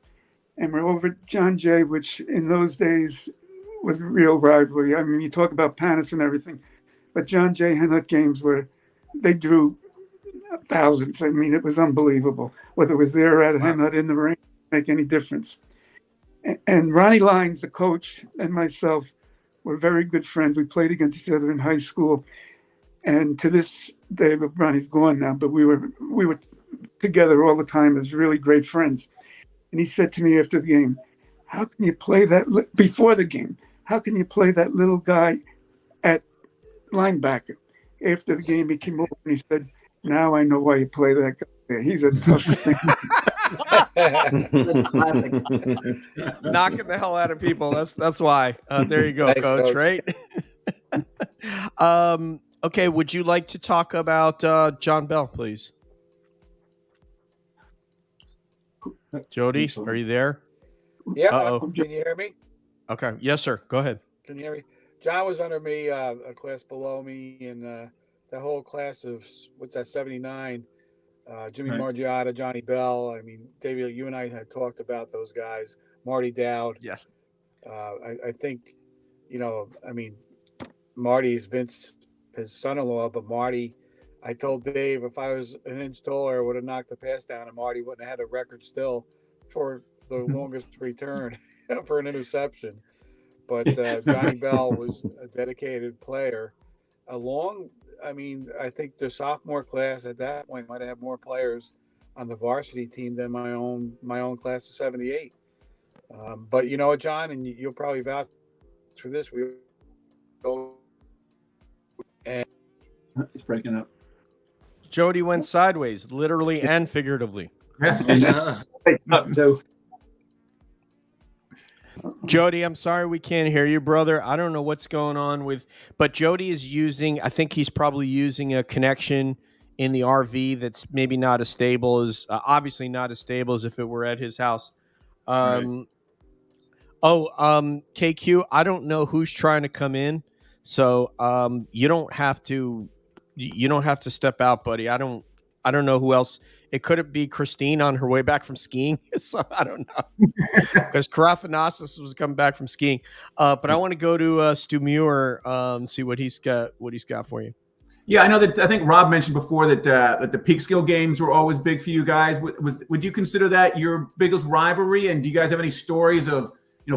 and we're over at John Jay, which in those days was a real rivalry. I mean, you talk about Panis and everything, but John Jay Hen Hud games where they drew thousands. I mean, it was unbelievable. Whether it was there or at Hen Hud in the ring, didn't make any difference. And Ronnie Lyons, the coach, and myself were very good friends. We played against each other in high school, and to this day, Ronnie's gone now, but we were together all the time as really great friends. And he said to me after the game, "How can you play that before the game? How can you play that little guy at linebacker?" After the game, he came over and he said, "Now I know why you play that guy there. He's a tough thing." That's classic. Knocking the hell out of people. That's why. There you go, Thanks, coach. Coach. Right? Okay. Would you like to talk about John Bell, please? Jody, are you there? Yeah. Uh-oh. Can you hear me? Okay. Yes, sir. Go ahead. Can you hear me? John was under me, a class below me, and the whole class of 79. Jimmy Right. Margiotta, Johnny Bell. I mean, David, you and I had talked about those guys. Marty Dowd. Yes. I think, I mean, Marty's Vince, his son-in-law, but Marty, I told Dave if I was an inch taller, I would have knocked the pass down, and Marty wouldn't have had a record still for the longest return for an interception. But Johnny Bell was a dedicated player. I think the sophomore class at that point might have had more players on the varsity team than my own class of '78. But you know what, John, and you'll probably vouch for this. We go and It's breaking up. Jody went sideways, literally and figuratively. Yes. Yeah. Up too. Jody, I'm sorry we can't hear you, brother. I don't know what's going on but Jody is using, I think he's probably using a connection in the RV that's maybe not as stable as, obviously not as stable as if it were at his house. KQ, I don't know who's trying to come in. So you don't have to step out, buddy. I don't know who else. It could be Christine on her way back from skiing. So I don't know. Because Karafanassis was coming back from skiing. But I want to go to Stu Muir, see what he's got for you. Yeah, I think Rob mentioned before that the Peekskill games were always big for you guys. Would you consider that your biggest rivalry? And do you guys have any stories of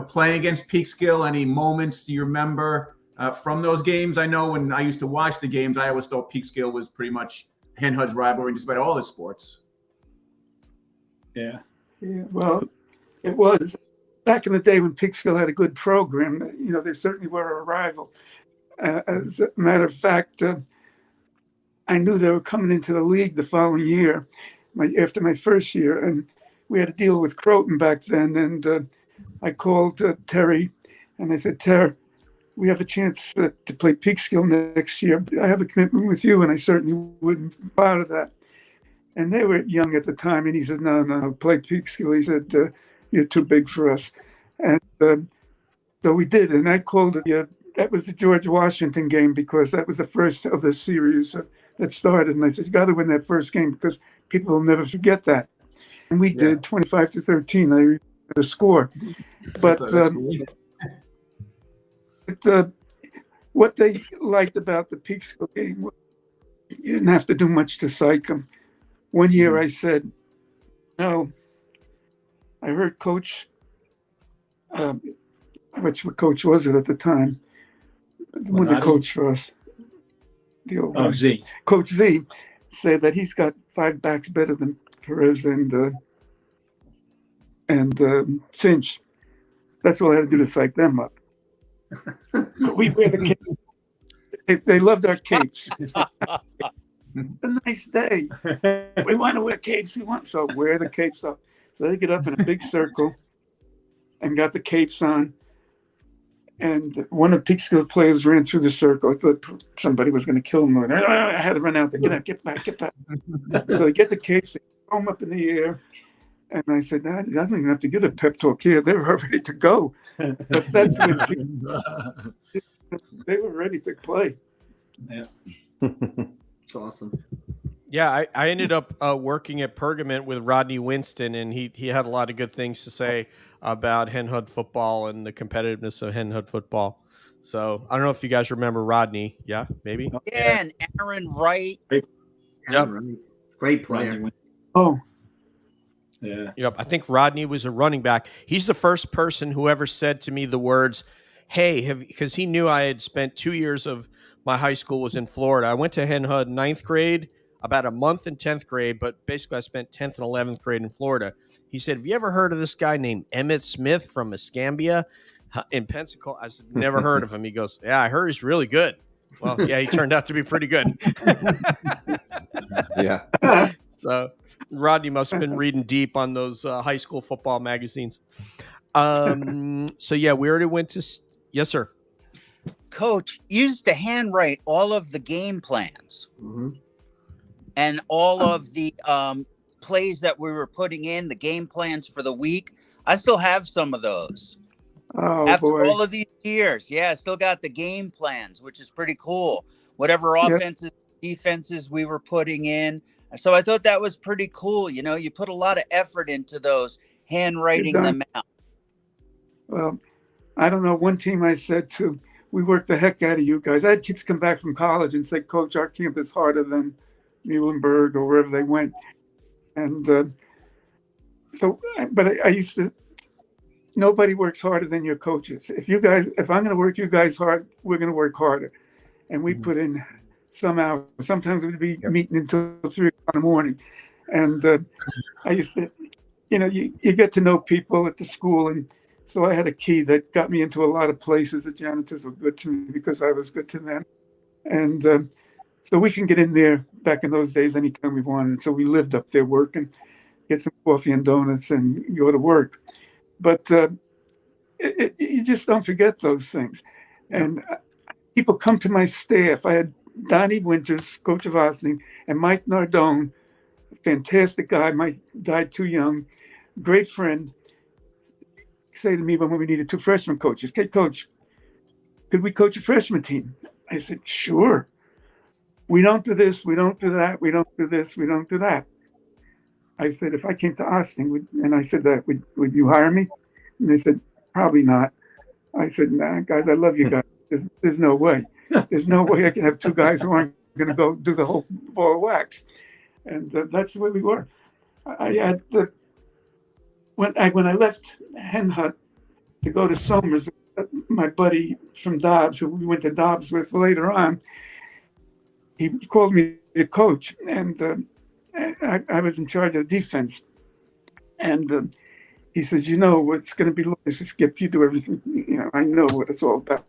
playing against Peekskill? Any moments you remember from those games? I know when I used to watch the games, I always thought Peekskill was pretty much Hen Hud's rivalry just about all the sports. Yeah. Yeah, well, it was back in the day when Peekskill had a good program. They certainly were a rival. As a matter of fact, I knew they were coming into the league the following year, after my first year, and we had to deal with Croton back then. And I called Terry, and I said, Terry, we have a chance to play Peekskill next year. I have a commitment with you, and I certainly wouldn't be proud of that. And they were young at the time, and he said, no, play Peekskill. He said, you're too big for us. And so we did, and I called it, that was the George Washington game, because that was the first of the series that started. And I said, you got to win that first game, because people will never forget that. And we did 25-13. I remember the score. But what they liked about the Peekskill game was you didn't have to do much to psych them. One year I said, no, I heard Coach, what coach was it at the time? The one that coached for us. The old guy. Z. Coach Z said that he's got 5 backs better than Perez and Finch. That's all I had to do to psych them up. We wear the capes. They loved our capes. A nice day. We want to wear capes. So wear the capes up. So they get up in a big circle and got the capes on. And one of the Peekskill players ran through the circle. I thought somebody was going to kill him. I had to run out there. Get back. So they get the capes, they throw them up in the air. And I said, I don't even have to give a pep talk here. They were ready to go. But that's when they were ready to play. Yeah. It's awesome. Yeah, I ended up working at Pergament with Rodney Winston, and he had a lot of good things to say about Hen Hud football and the competitiveness of Hen Hud football. So I don't know if you guys remember Rodney. Yeah, maybe. Yeah, and Aaron Wright. Yep. Great player. Oh. Yeah. Yep. I think Rodney was a running back. He's the first person who ever said to me the words, hey, because he knew I had spent 2 years of my high school was in Florida. I went to Hen Hud 9th grade, about a month in 10th grade, but basically I spent 10th and 11th grade in Florida. He said, have you ever heard of this guy named Emmett Smith from Escambia in Pensacola? I said, never heard of him. He goes, yeah, I heard he's really good. Well, yeah, he turned out to be pretty good. Yeah. So Rodney must have been reading deep on those high school football magazines. So, yeah, we already went to – yes, sir. Coach used to handwrite all of the game plans and all of the plays that we were putting in, the game plans for the week. I still have some of those. Oh, After boy. all of these years. Yeah, I still got the game plans, which is pretty cool. Whatever offenses, defenses we were putting in. So I thought that was pretty cool. You know, you put a lot of effort into those, handwriting them out. Well, I don't know. One team I said to, we worked the heck out of you guys. I had kids come back from college and say, Coach, our camp is harder than Muhlenberg or wherever they went. And but I used to, nobody works harder than your coaches. If I'm going to work you guys hard, we're going to work harder. And we put in some hours. Sometimes we'd be meeting until 3 o'clock in the morning. And I used to, you get to know people at the school. And so I had a key that got me into a lot of places. The janitors were good to me because I was good to them. And so we can get in there back in those days anytime we wanted. So we lived up there working, get some coffee and donuts and go to work. But you just don't forget those things. And people come to my staff. I had Donnie Winters, coach of Ossining, and Mike Nardone, a fantastic guy. Mike died too young, great friend. Say to me when we needed 2 freshman coaches, "Okay, coach, could we coach a freshman team?" I said, "Sure. We don't do this, we don't do that, we don't do this, we don't do that." I said, "If I came to Ossining, and I said that, would you hire me?" And they said, "Probably not." I said, "Nah, guys, I love you guys. There's no way. There's no way I can have 2 guys who aren't going to go do the whole ball of wax." And that's the way we were. I had when I left Hen Hud to go to Somers, my buddy from Dobbs, who we went to Dobbs with later on, he called me the coach, and I was in charge of defense. And he says, "It's going to be like this, Skip. You do everything. I know what it's all about."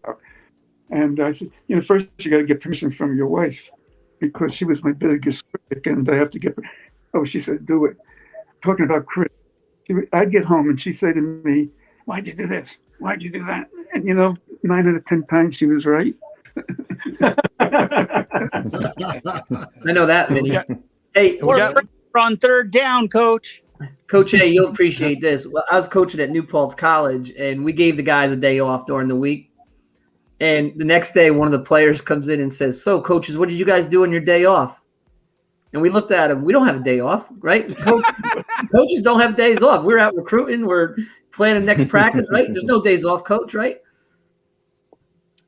And I said, "First you got to get permission from your wife, because she was my biggest critic, and I have to get." Oh, she said, "Do it." Talking about critic, I'd get home and she'd say to me, "Why'd you do this? Why'd you do that?" And 9 out of 10 times she was right. I know that, Vinny. Hey, we're on 3rd down, Coach. Coach A, you'll appreciate this. Well, I was coaching at New Paltz College, and we gave the guys a day off during the week. And the next day, one of the players comes in and says, "So, coaches, what did you guys do on your day off?" And we looked at him. We don't have a day off, right? Coaches don't have days off. We're out recruiting. We're planning next practice, right? There's no days off, coach, right?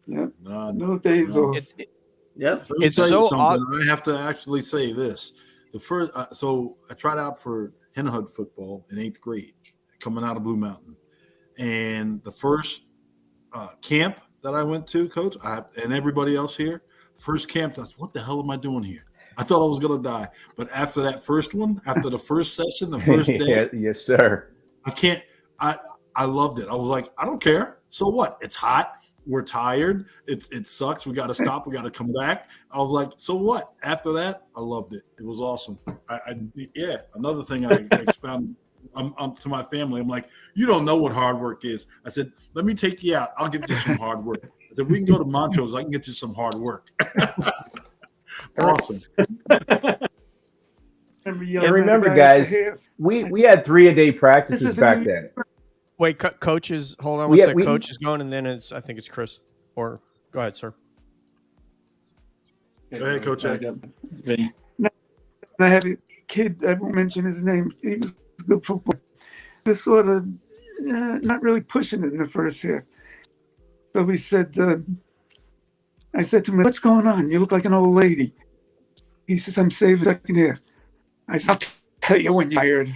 Yeah, no days off. Yep. It's so odd. I have to actually say this. The first, so I tried out for Hen Hud football in 8th grade, coming out of Blue Mountain, and the first camp that I went to, Coach, and everybody else here, the first camp, I said, "What the hell am I doing here?" I thought I was gonna die. But after that first one, after the first session, the first day, yes, sir. I loved it. I was like, I don't care. So what? It's hot. We're tired. It sucks. We got to stop. We got to come back. I was like, so what? After that, I loved it. It was awesome. Another thing I expounded to my family. I'm like, you don't know what hard work is. I said, let me take you out. I'll give you some hard work. I said, we can go to Montrose. I can get you some hard work. Awesome. Remember, guys, we had 3-a-day practices back then. Wait, coaches, hold on one second. Coach is going, and then I think it's Chris. Or go ahead, sir. Go ahead, Coach. I had a kid, I won't mention his name. He was a good football. He was sort of not really pushing it in the first half. So we said, I said to him, "What's going on? You look like an old lady." He says, "I'm saving the second half." I said, "I'll tell you when you're hired."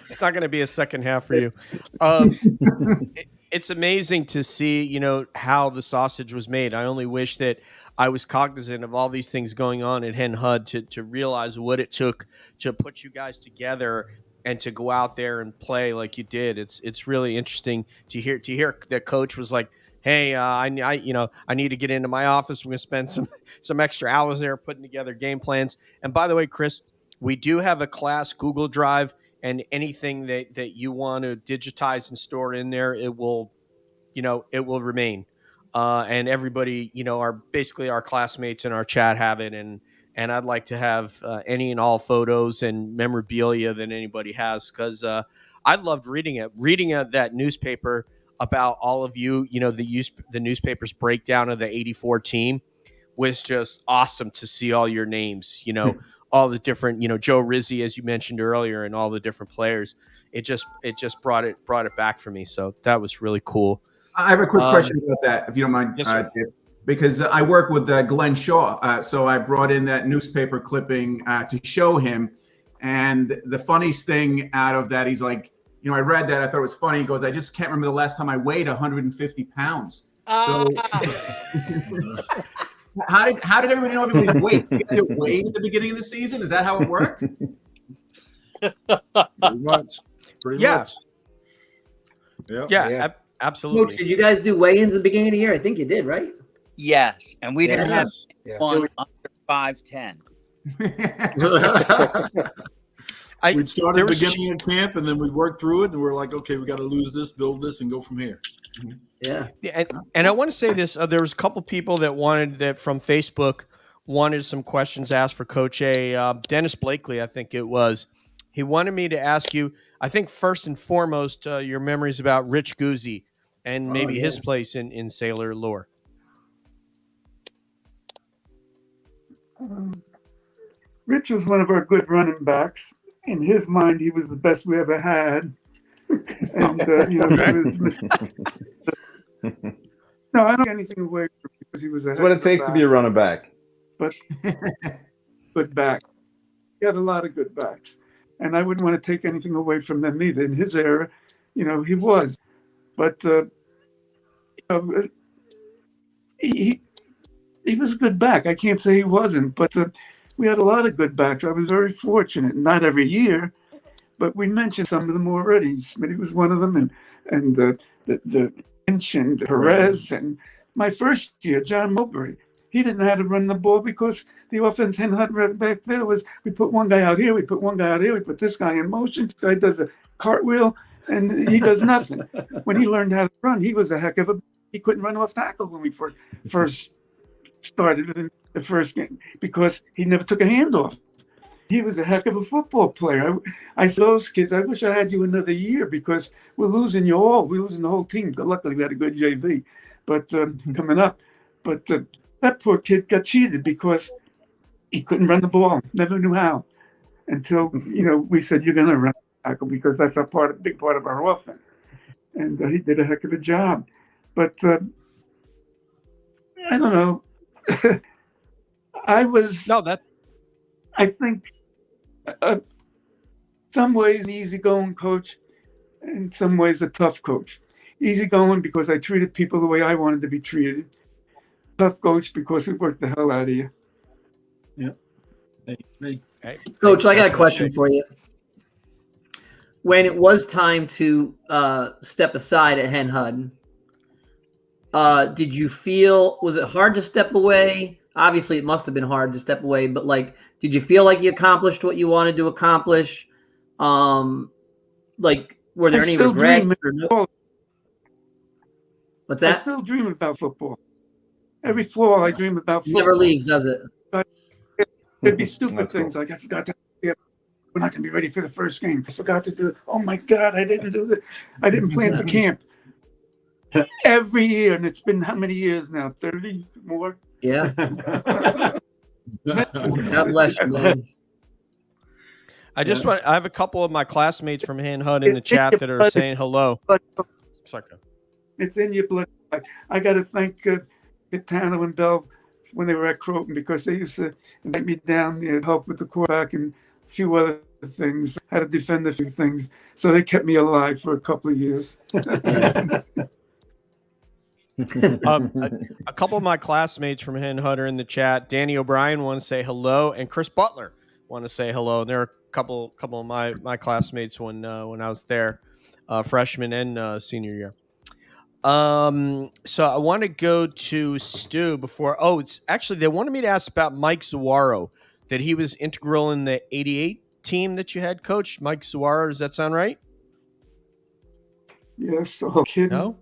It's not going to be a second half for you. It's amazing to see, how the sausage was made. I only wish that I was cognizant of all these things going on at Hen Hud to realize what it took to put you guys together and to go out there and play like you did. It's really interesting to hear that coach was like, "Hey, I need to get into my office. We're going to spend some extra hours there putting together game plans." And by the way, Chris, we do have a class Google Drive, and anything that you want to digitize and store in there, it will remain. And everybody, basically our classmates in our chat have it. And I'd like to have any and all photos and memorabilia that anybody has, because I loved reading that newspaper about all of you. The newspaper's breakdown of the 84 team was just awesome to see all your names, all the different, Joe Rizzi, as you mentioned earlier, and all the different players. It just brought it back for me. So that was really cool. I have a quick question about that, if you don't mind. Yes, sir. Because I work with Glenn Shaw. So I brought in that newspaper clipping to show him. And the funniest thing out of that, he's like, I read that. I thought it was funny. He goes, "I just can't remember the last time I weighed 150 pounds. So How did everybody know everybody wait? You guys wait at the beginning of the season? Is that how it worked? Pretty much. Yeah. Much. Yep. Yeah, absolutely. Coach, did you guys do weigh-ins at the beginning of the year? I think you did, right? Yes, and we didn't have Yes. one under 5'10". We'd start at the beginning of camp, and then we'd work through it, and we're like, okay, we got to lose this, build this, and go from here. Yeah. And I want to say this: there was a couple people that from Facebook wanted some questions asked for Coach A. Dennis Bleakley, I think it was. He wanted me to ask you, I think first and foremost, your memories about Rich Guzzi and maybe his place in Sailor lore. Rich was one of our good running backs. In his mind, he was the best we ever had. And, no, I don't get anything away from him because he was a That's what it takes to be a running back. But good back. He had a lot of good backs. And I wouldn't want to take anything away from them either. In his era, he was. But he was a good back. I can't say he wasn't, but we had a lot of good backs. I was very fortunate. Not every year, but we mentioned some of them already. Smitty was one of them, and the Lynch and Perez. And my first year, John Mowbray, he didn't know how to run the ball because the offense Hen Hud right back there was we put one guy out here, we put one guy out here, we put this guy in motion. This guy does a cartwheel, and he does nothing. When he learned how to run, he was a heck of a. He couldn't run off tackle when we first started in the first game because he never took a handoff. He was a heck of a football player. I said, those kids, I wish I had you another year because we're losing you all. We're losing the whole team. Luckily, we had a good JV, but coming up. But that poor kid got cheated because he couldn't run the ball. Never knew how until, we said, you're going to run tackle because that's a big part of our offense. And he did a heck of a job. But I don't know. I think some ways an easygoing coach, in some ways a tough coach. Easygoing because I treated people the way I wanted to be treated. Tough coach because it worked the hell out of you. Yeah. Coach, I got a question for you. When it was time to step aside at Hen Hud, did you feel, was it hard to step away? Obviously, it must have been hard to step away, but did you feel like you accomplished what you wanted to accomplish? Were there any regrets? What's that? I still dream about football. Every fall, I dream about football. Never leaves, does it? It'd be stupid things like I forgot to. We're not going to be ready for the first game. I forgot to do it. Oh my God, I didn't do that. I didn't plan for camp. Every year, and it's been how many years now? 30 more? Yeah. God bless you, man. I have a couple of my classmates from Hen Hud in the chat that are saying hello. It's in your blood. I got to thank Catano and Bell when they were at Croton because they used to invite me down there to help with the quarterback and a few other things, how to defend a few things. So they kept me alive for a couple of years. A couple of my classmates from Hen Hud are in the chat. Danny O'Brien want to say hello, and Chris Butler want to say hello. And there are a couple of my classmates when I was there, freshman and senior year. So I want to go to Stu before. Oh, it's actually they wanted me to ask about Mike Zuaro, that he was integral in the '88 team that you had, Coach. Mike Zuaro, does that sound right? Yes. Oh, kid. No.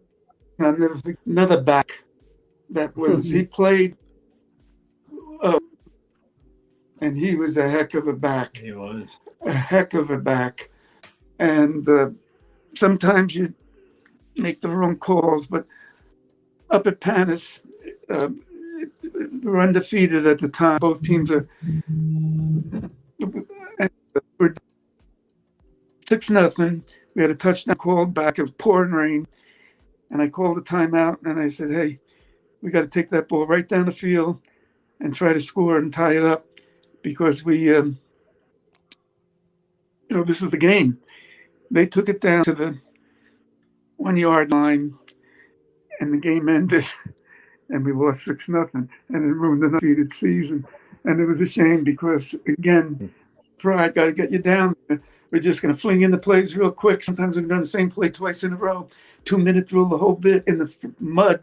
Another back that was he played and he was a heck of a back. He was a heck of a back, and sometimes you make the wrong calls. But up at Panis, we're undefeated at the time. Both teams are 6-0. We had a touchdown called back. It was pouring rain. And I called a timeout, and I said, hey, we got to take that ball right down the field and try to score and tie it up because we, this is the game. They took it down to the 1-yard line, and the game ended. and we lost 6-0, and it ruined an undefeated season. And it was a shame because, again, pride got to get you down. We're just going to fling in the plays real quick. Sometimes we're doing the same play twice in a row, 2-minute rule, the whole bit in the mud,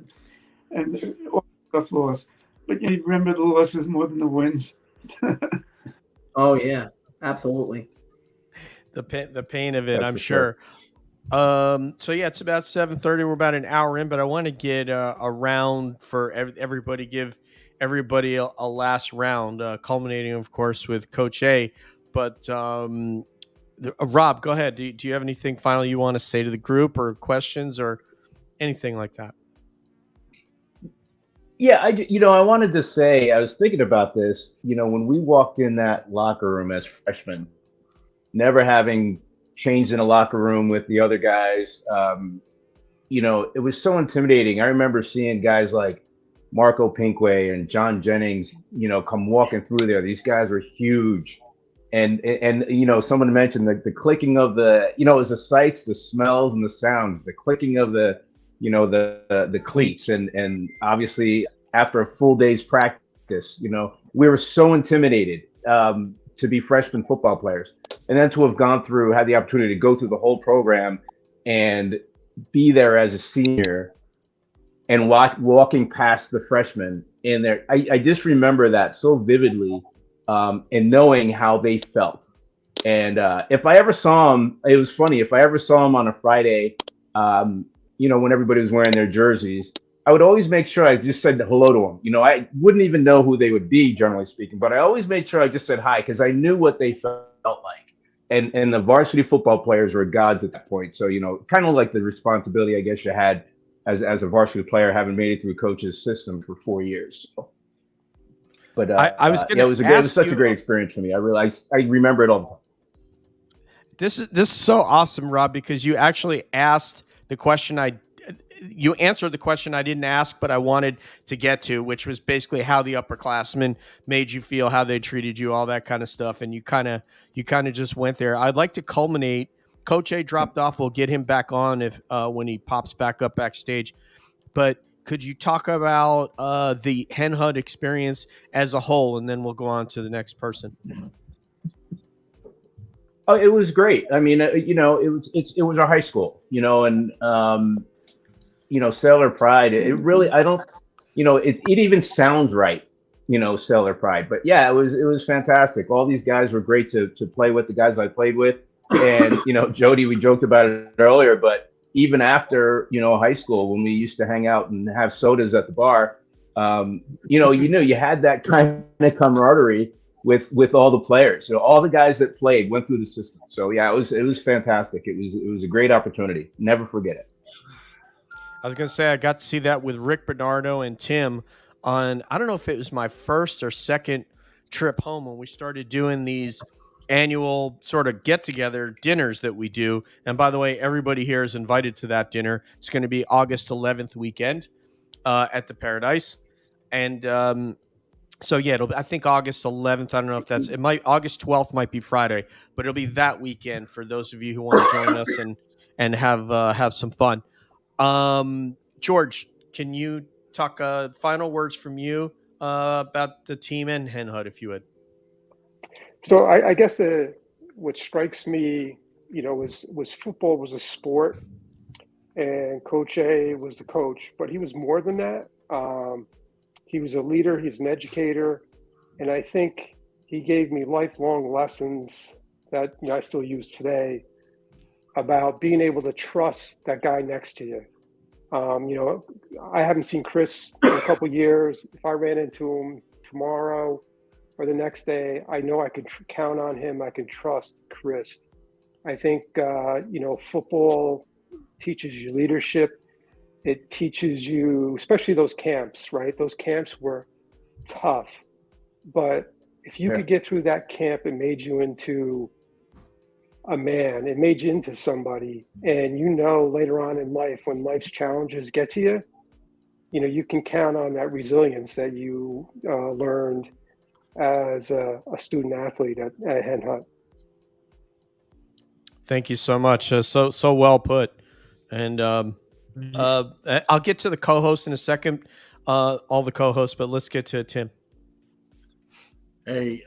and all stuff lost. But you remember the losses more than the wins. Oh yeah, absolutely. The pain of it, I'm sure. So yeah, it's about 7:30. We're about an hour in, but I want to get a round for everybody. Give everybody a last round, culminating, of course, with Coach A. But Rob, go ahead. Do you have anything final you want to say to the group, or questions, or anything like that? Yeah, I wanted to say, I was thinking about this, when we walked in that locker room as freshmen, never having changed in a locker room with the other guys, it was so intimidating. I remember seeing guys like Marco Pinkway and John Jennings, come walking through there. These guys were huge. And someone mentioned the clicking of it was the sights, the smells, and the sounds, the clicking of the cleats. And obviously after a full day's practice, we were so intimidated to be freshman football players. And then to have had the opportunity to go through the whole program and be there as a senior and walking past the freshmen in there. I just remember that so vividly, and knowing how they felt. And if I ever saw them, it was funny, if I ever saw them on a Friday, when everybody was wearing their jerseys, I would always make sure I just said hello to them. I wouldn't even know who they would be, generally speaking, but I always made sure I just said hi, because I knew what they felt like. And the varsity football players were gods at that point. So, kind of like the responsibility, I guess, you had as a varsity player, having made it through coach's system for 4 years. So. But I was it was such a great experience for me. I remember it all the time. This is so awesome, Rob, because you actually asked the question you answered the question I didn't ask, but I wanted to get to, which was basically how the upperclassmen made you feel, how they treated you, all that kind of stuff. And you kind of just went there. I'd like to culminate. Coach A dropped off. We'll get him back on when he pops back up backstage. But could you talk about the Hen Hud experience as a whole, and then we'll go on to the next person. Oh, it was great. I mean, it was our high school, and Sailor Pride. It really, it even sounds right, Sailor Pride. But yeah, it was fantastic. All these guys were great to play with. The guys I played with, and Jody, we joked about it earlier, but even after high school, when we used to hang out and have sodas at the bar, you had that kind of camaraderie with all the players. All the guys that played went through the system. So yeah, it was fantastic. It was a great opportunity. Never forget it. I was going to say, I got to see that with Rick Bernardo and Tim on, I don't know if it was my first or second trip home, when we started doing these annual sort of get-together dinners that we do. And by the way, everybody here is invited to that dinner. It's going to be August 11th weekend at the Paradise. And so yeah, I think August 11th. I don't know if August 12th might be Friday, but it'll be that weekend for those of you who want to join us and have some fun. George, can you talk final words from you about the team and Hen Hud, if you would? So I guess what strikes me, was football was a sport, and Coach A was the coach, but he was more than that. He was a leader. He's an educator, and I think he gave me lifelong lessons that I still use today about being able to trust that guy next to you. I haven't seen Chris in a couple years. If I ran into him tomorrow or the next day, I know I can count on him. I can trust Chris. I think, football teaches you leadership. It teaches you, especially those camps, right? Those camps were tough. But if you could get through that camp, it made you into a man. It made you into somebody. And later on in life, when life's challenges get to you, you can count on that resilience that you learned as a student athlete at Hen Hud. Thank you so much. So well put. And I'll get to the co-host in a second. all the co-hosts, but let's get to Tim. Hey,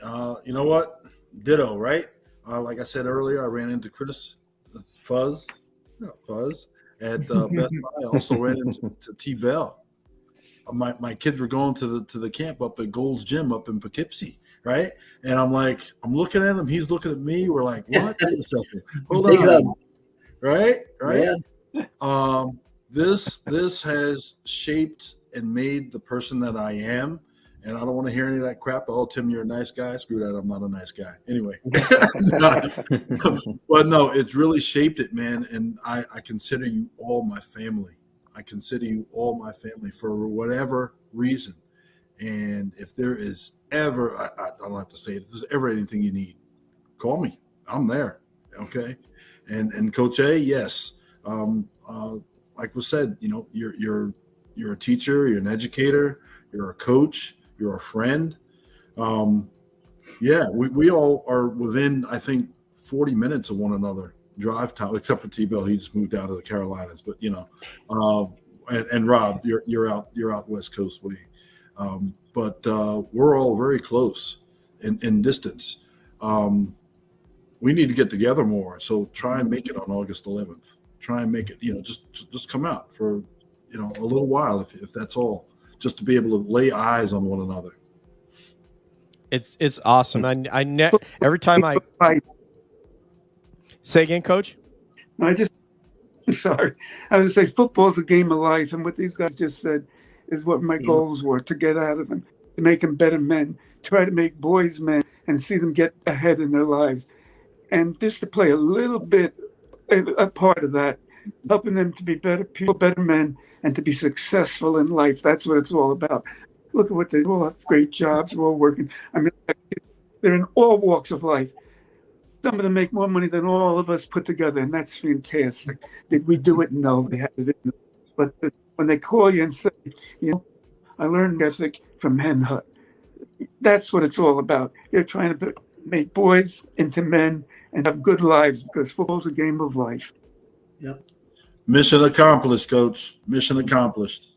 you know what? Ditto, right? Like I said earlier, I ran into Chris Fuzz at Best Buy. I also ran into T Bell. My kids were going to the camp up at Gold's Gym up in Poughkeepsie, right? And I'm looking at him, he's looking at me. We're like, what? Wait a second. Hold on. Right? Yeah. This has shaped and made the person that I am. And I don't want to hear any of that crap. Oh, Tim, you're a nice guy. Screw that. I'm not a nice guy. Anyway. But no, it's really shaped it, man. And I consider you all my family. I consider you all my family for whatever reason. And if there is ever, I don't have to say it, if there's ever anything you need, call me. I'm there. Okay. And Coach A, yes. Like was said, you know, you're a teacher, you're an educator, you're a coach, you're a friend. Yeah, we all are within, I think, 40 minutes of one another drive time, except for T-Bell. He just moved down to the Carolinas, but you know, and Rob, you're out West Coast way. But we're all very close in distance. We need to get together more. So try and make it on August 11th. Try and make it, you know, just come out for, you know, a little while if that's all, just to be able to lay eyes on one another. It's awesome. Every time I say again, Coach. I'm sorry. I was going to say football's a game of life, and what these guys just said is what my goals were to get out of them, to make them better men, try to make boys men, and see them get ahead in their lives, and just to play a little bit a part of that, helping them to be better people, better men, and to be successful in life. That's what it's all about. Look at what they all have great jobs. They're all working. I mean, they're in all walks of life. Some of them make more money than all of us put together, and that's fantastic. Did we do it? No, they had it in them. But when they call you and say, you know, I learned ethic from Hen Hud. That's what it's all about. They're trying to make boys into men and have good lives, because football's a game of life. Yep. Mission accomplished, Coach. Mission accomplished.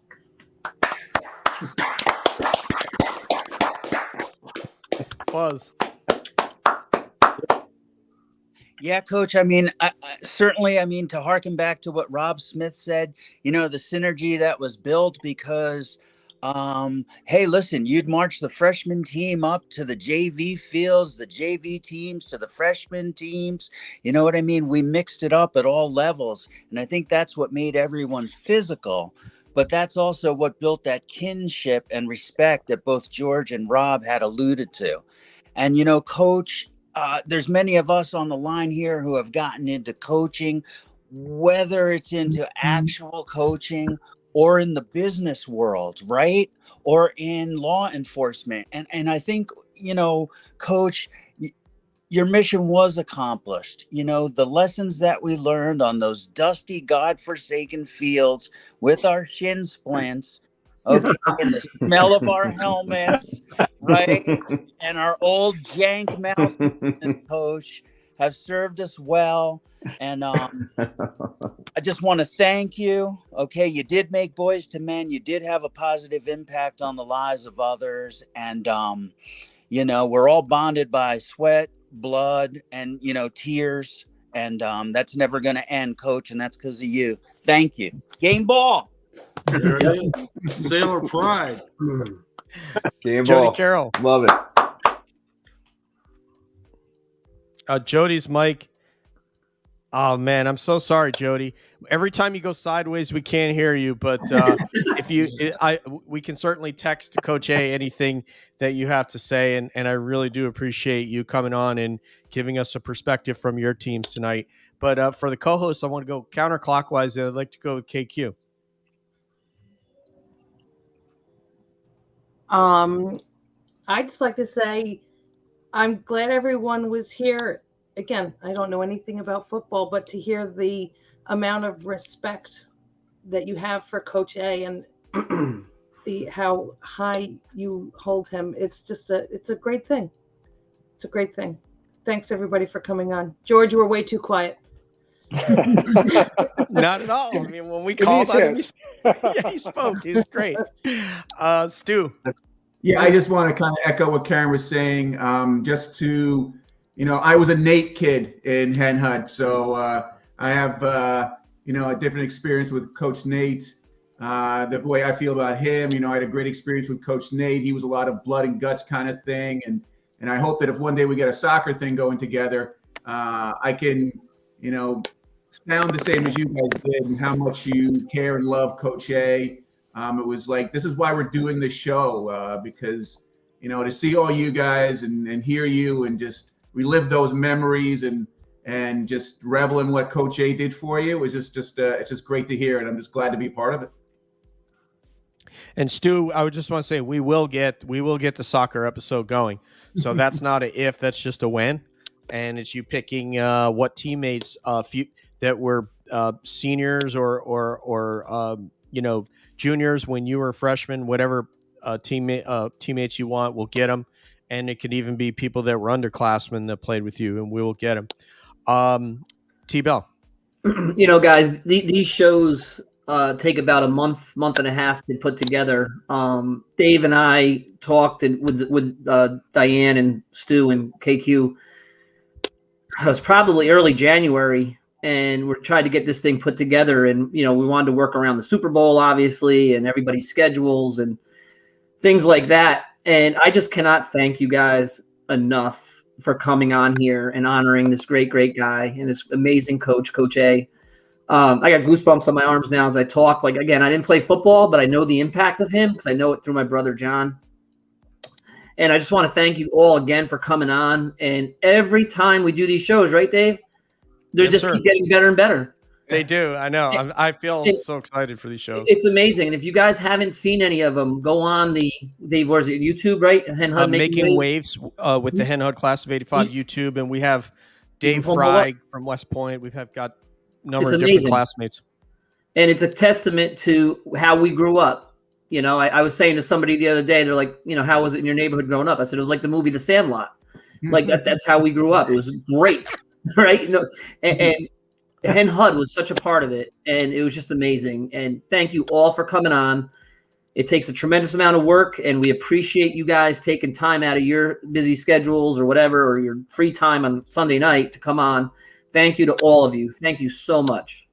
Buzz. Yeah, Coach. I mean, I certainly, I mean, to harken back to what Rob Smith said, you know, the synergy that was built because, hey, listen, you'd march the freshman team up to the JV fields, the JV teams to the freshman teams. You know what I mean? We mixed it up at all levels. And I think that's what made everyone physical. But that's also what built that kinship and respect that both George and Rob had alluded to. And, you know, Coach, there's many of us on the line here who have gotten into coaching, whether it's into actual coaching or in the business world, right? Or in law enforcement. And I think, you know, Coach, your mission was accomplished. You know, the lessons that we learned on those dusty, godforsaken fields with our shin splints, okay, and the smell of our helmets, right? And our old jank mouth, Coach, have served us well. And I just want to thank you. Okay, you did make boys to men. You did have a positive impact on the lives of others. And, you know, we're all bonded by sweat, blood, and, you know, tears. And that's never going to end, Coach. And that's because of you. Thank you. Game ball. There it is. Sailor pride. Game Jody ball. Carroll. Love it. Jody's mic. Oh man, I'm so sorry, Jody. Every time you go sideways, we can't hear you. But we can certainly text to Coach A anything that you have to say, and I really do appreciate you coming on and giving us a perspective from your teams tonight. But for the co-hosts, I want to go counterclockwise, and I'd like to go with KQ. I'd just like to say I'm glad everyone was here. Again, I don't know anything about football, but to hear the amount of respect that you have for Coach A and how high you hold him, it's a great thing. It's a great thing. Thanks everybody for coming on. George, you were way too quiet. Not at all. I mean, when we Give me a called on him, chance. he spoke. He was great. Stu. Yeah, I just want to kind of echo what Karen was saying. Just to, I was a Nate kid in Hen Hud, so I have, a different experience with Coach Nate. The way I feel about him, I had a great experience with Coach Nate. He was a lot of blood and guts kind of thing, and I hope that if one day we get a soccer thing going together, I can, sound the same as you guys did, and how much you care and love Coach A. It was like, this is why we're doing this show, because, to see all you guys and hear you and just relive those memories and just revel in what Coach A did for you was it's just great to hear, and I'm just glad to be part of it. And Stu, I would just want to say we will get the soccer episode going. So that's not a if, that's just a when. And it's you picking what teammates that were seniors or juniors when you were freshmen, whatever teammates you want, we'll get them. And it could even be people that were underclassmen that played with you, and we will get them. T-Bell. Guys, these shows take about a month and a half to put together. Dave and I talked with Diane and Stu and KQ. It was probably early January, and we're trying to get this thing put together. And, we wanted to work around the Super Bowl, obviously, and everybody's schedules and things like that. And I just cannot thank you guys enough for coming on here and honoring this great, great guy and this amazing coach, Coach A. I got goosebumps on my arms now as I talk. Like, again, I didn't play football, but I know the impact of him because I know it through my brother, John. And I just want to thank you all again for coming on. And every time we do these shows, right, Dave? They just keep getting better and better. They do. I know. I feel so excited for these shows. It's amazing. And if you guys haven't seen any of them, go on Dave, what is it, YouTube, right? Hen Hud Making Waves with the Hen Hud Class of 85 YouTube. And we have Dave Fry from West Point. We've got a number of different classmates. And it's a testament to how we grew up. I was saying to somebody the other day, they're like, how was it in your neighborhood growing up? I said, it was like the movie The Sandlot. Like that's how we grew up. It was great. Right. And Hen Hud was such a part of it. And it was just amazing. And thank you all for coming on. It takes a tremendous amount of work, and we appreciate you guys taking time out of your busy schedules or whatever, or your free time on Sunday night to come on. Thank you to all of you. Thank you so much.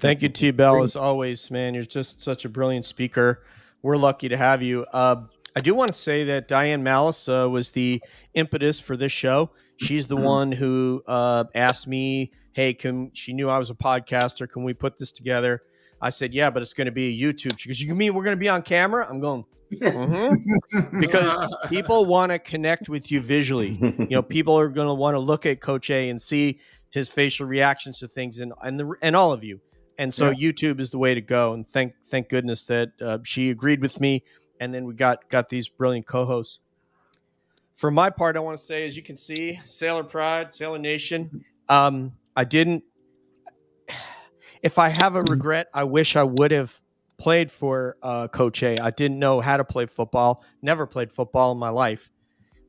Thank you, T-Bell, as always, man. You're just such a brilliant speaker. We're lucky to have you. I do want to say that Diane Malice was the impetus for this show. She's the one who asked me, hey, she knew I was a podcaster. Can we put this together? I said, yeah, but it's going to be a YouTube. She goes, you mean we're going to be on camera? I'm going, because people want to connect with you visually. People are going to want to look at Coach A and see his facial reactions to things and all of you. And so YouTube is the way to go. And thank goodness that she agreed with me. And then we got these brilliant co-hosts. For my part, I want to say, as you can see, Sailor Pride, Sailor Nation. If I have a regret, I wish I would have played for Coach A. I didn't know how to play football. Never played football in my life.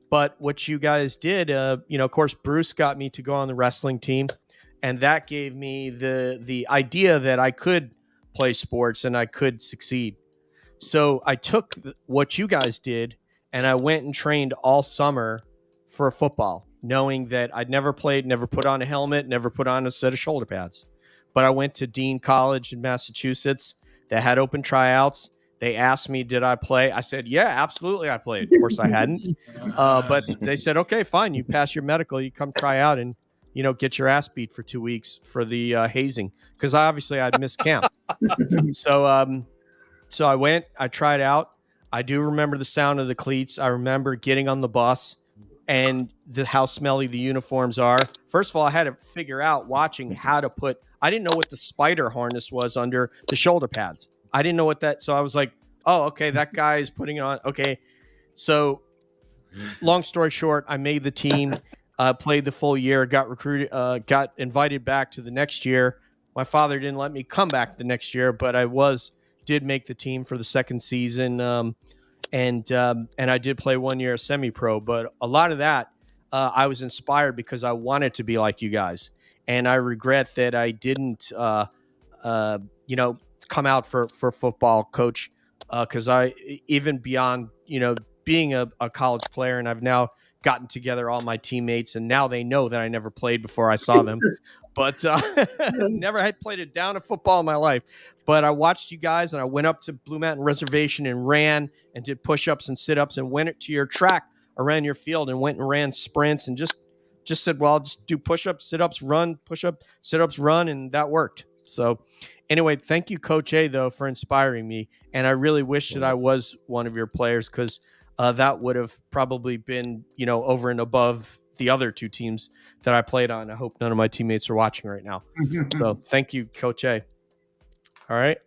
But what you guys did, of course, Bruce got me to go on the wrestling team. And that gave me the idea that I could play sports and I could succeed. So I took what you guys did and I went and trained all summer for football, knowing that I'd never played, never put on a helmet, never put on a set of shoulder pads. But I went to Dean College in Massachusetts. They had open tryouts. They asked me, did I play? I said, yeah, absolutely I played. Of course I hadn't. But they said, okay, fine. You pass your medical. You come try out and get your ass beat for 2 weeks for the hazing, because I'd missed camp. So I went, I tried out. I do remember the sound of the cleats. I remember getting on the bus and how smelly the uniforms are. First of all, I had to figure out watching how to I didn't know what the spider harness was under the shoulder pads. I didn't know what that, so I was like, oh, okay, that guy is putting it on. Okay. So long story short, I made the team. Played the full year, got recruited, got invited back to the next year. My father didn't let me come back the next year, but I did make the team for the second season. And I did play 1 year semi-pro, but a lot of that, I was inspired because I wanted to be like you guys. and I regret that I didn't, come out for football, Coach, because I, even beyond, being a college player, and I've now gotten together all my teammates, and now they know that I never played before I saw them, but never had played a down of football in my life. But I watched you guys, and I went up to Blue Mountain Reservation and ran and did push-ups and sit-ups, and went to your track around your field and went and ran sprints, and just said, well, I'll just do push-ups, sit-ups, run, push-up, sit-ups, run, and that worked. So anyway, thank you, Coach A, though, for inspiring me. And I really wish that I was one of your players, because that would have probably been, over and above the other two teams that I played on. I hope none of my teammates are watching right now. So thank you, Coach A. All right.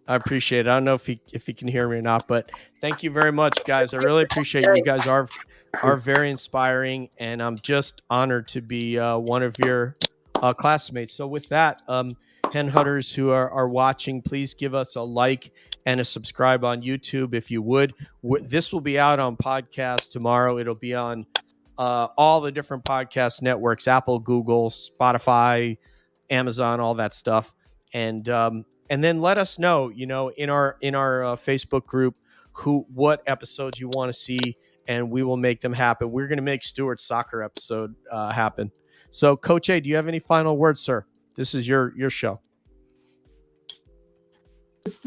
I appreciate it. I don't know if he can hear me or not, but thank you very much, guys. I really appreciate it. You guys are very inspiring, and I'm just honored to be one of your classmates. So with that, Hen Hudders who are watching, please give us a like and a subscribe on YouTube if you would. This will be out on podcast tomorrow. It'll be on all the different podcast networks: Apple, Google, Spotify, Amazon, all that stuff. And then let us know, in our Facebook group, what episodes you want to see, and we will make them happen. We're going to make Stuart's soccer episode happen. So, Coach A, do you have any final words, sir? This is your show. Just,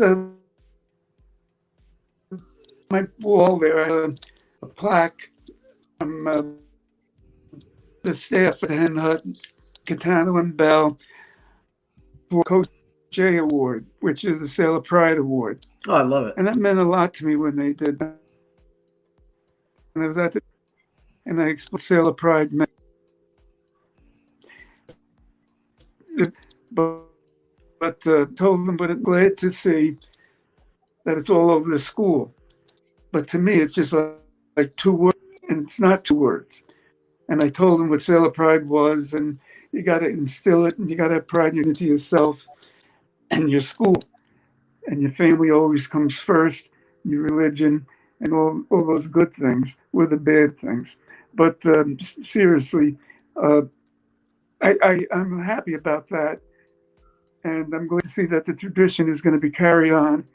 my wall there, I have a plaque from the staff at Hen Hud, Catano and Bell, for Coach A Award, which is the Sailor Pride Award. Oh, I love it. And that meant a lot to me when they did that. And I was at and I explained Sailor Pride meant. But told them, but I'm glad to see that it's all over the school. But to me, it's just like 2 words, and it's not 2 words. And I told them what Sailor Pride was, and you got to instill it, and you got to have pride into yourself and your school. And your family always comes first, your religion, and all those good things were the bad things. But seriously, I'm happy about that. And I'm glad to see that the tradition is going to be carried on.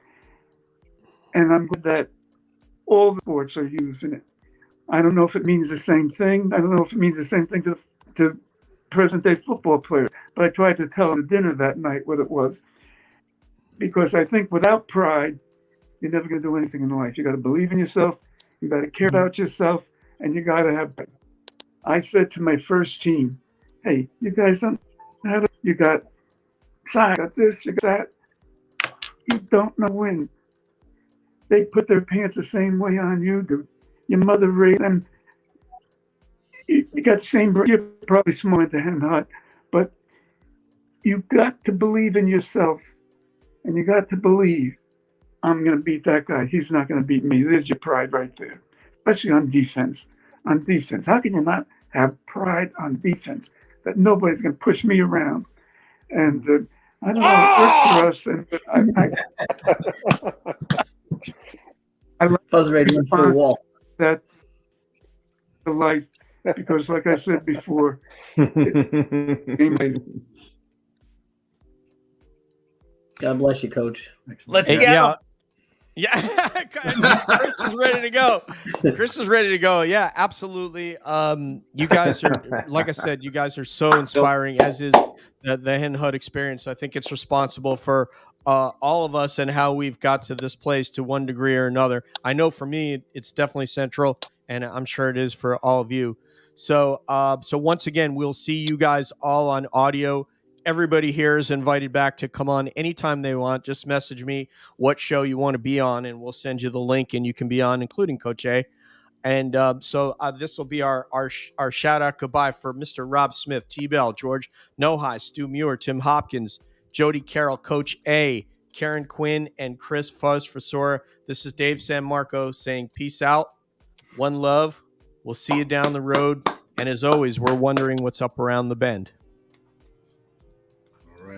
And I'm glad that all the sports are using it. I don't know if it means the same thing. I don't know if it means the same thing to present-day football players. But I tried to tell them at dinner that night what it was. Because I think without pride, you're never going to do anything in life. You got to believe in yourself. You got to care about yourself. And you got to have pride. I said to my first team, hey, you guys don't know how to, you got side, got this, you got that. You don't know when. They put their pants the same way on you do. Your mother raised them. You got the same, you're probably smaller than Hen Hud, but you got to believe in yourself. And you got to believe, I'm going to beat that guy. He's not going to beat me. There's your pride right there, especially on defense. On defense, how can you not have pride on defense that nobody's going to push me around? And I don't know, it worked for us. And I was ready to the wall. That the life, because like I said before, God bless you, Coach. Let's go. Yeah. Chris is ready to go. Chris is ready to go. Yeah, absolutely. You guys are, like I said, you guys are so inspiring, as is the Hen Hud experience. I think it's responsible for all of us and how we've got to this place to one degree or another. I know for me, it's definitely central, and I'm sure it is for all of you. So once again, we'll see you guys all on audio. Everybody here is invited back to come on anytime they want. Just message me what show you want to be on, and we'll send you the link, and you can be on, including Coach A. And so this will be our shout out goodbye for Mr. Rob Smith, T. Bell, George Nohai, Stu Muir, Tim Hopkins, Jody Carroll, Coach A, Karen Quinn, and Chris Fuzz Frisora. This is Dave San Marco saying peace out, one love. We'll see you down the road. And as always, we're wondering what's up around the bend.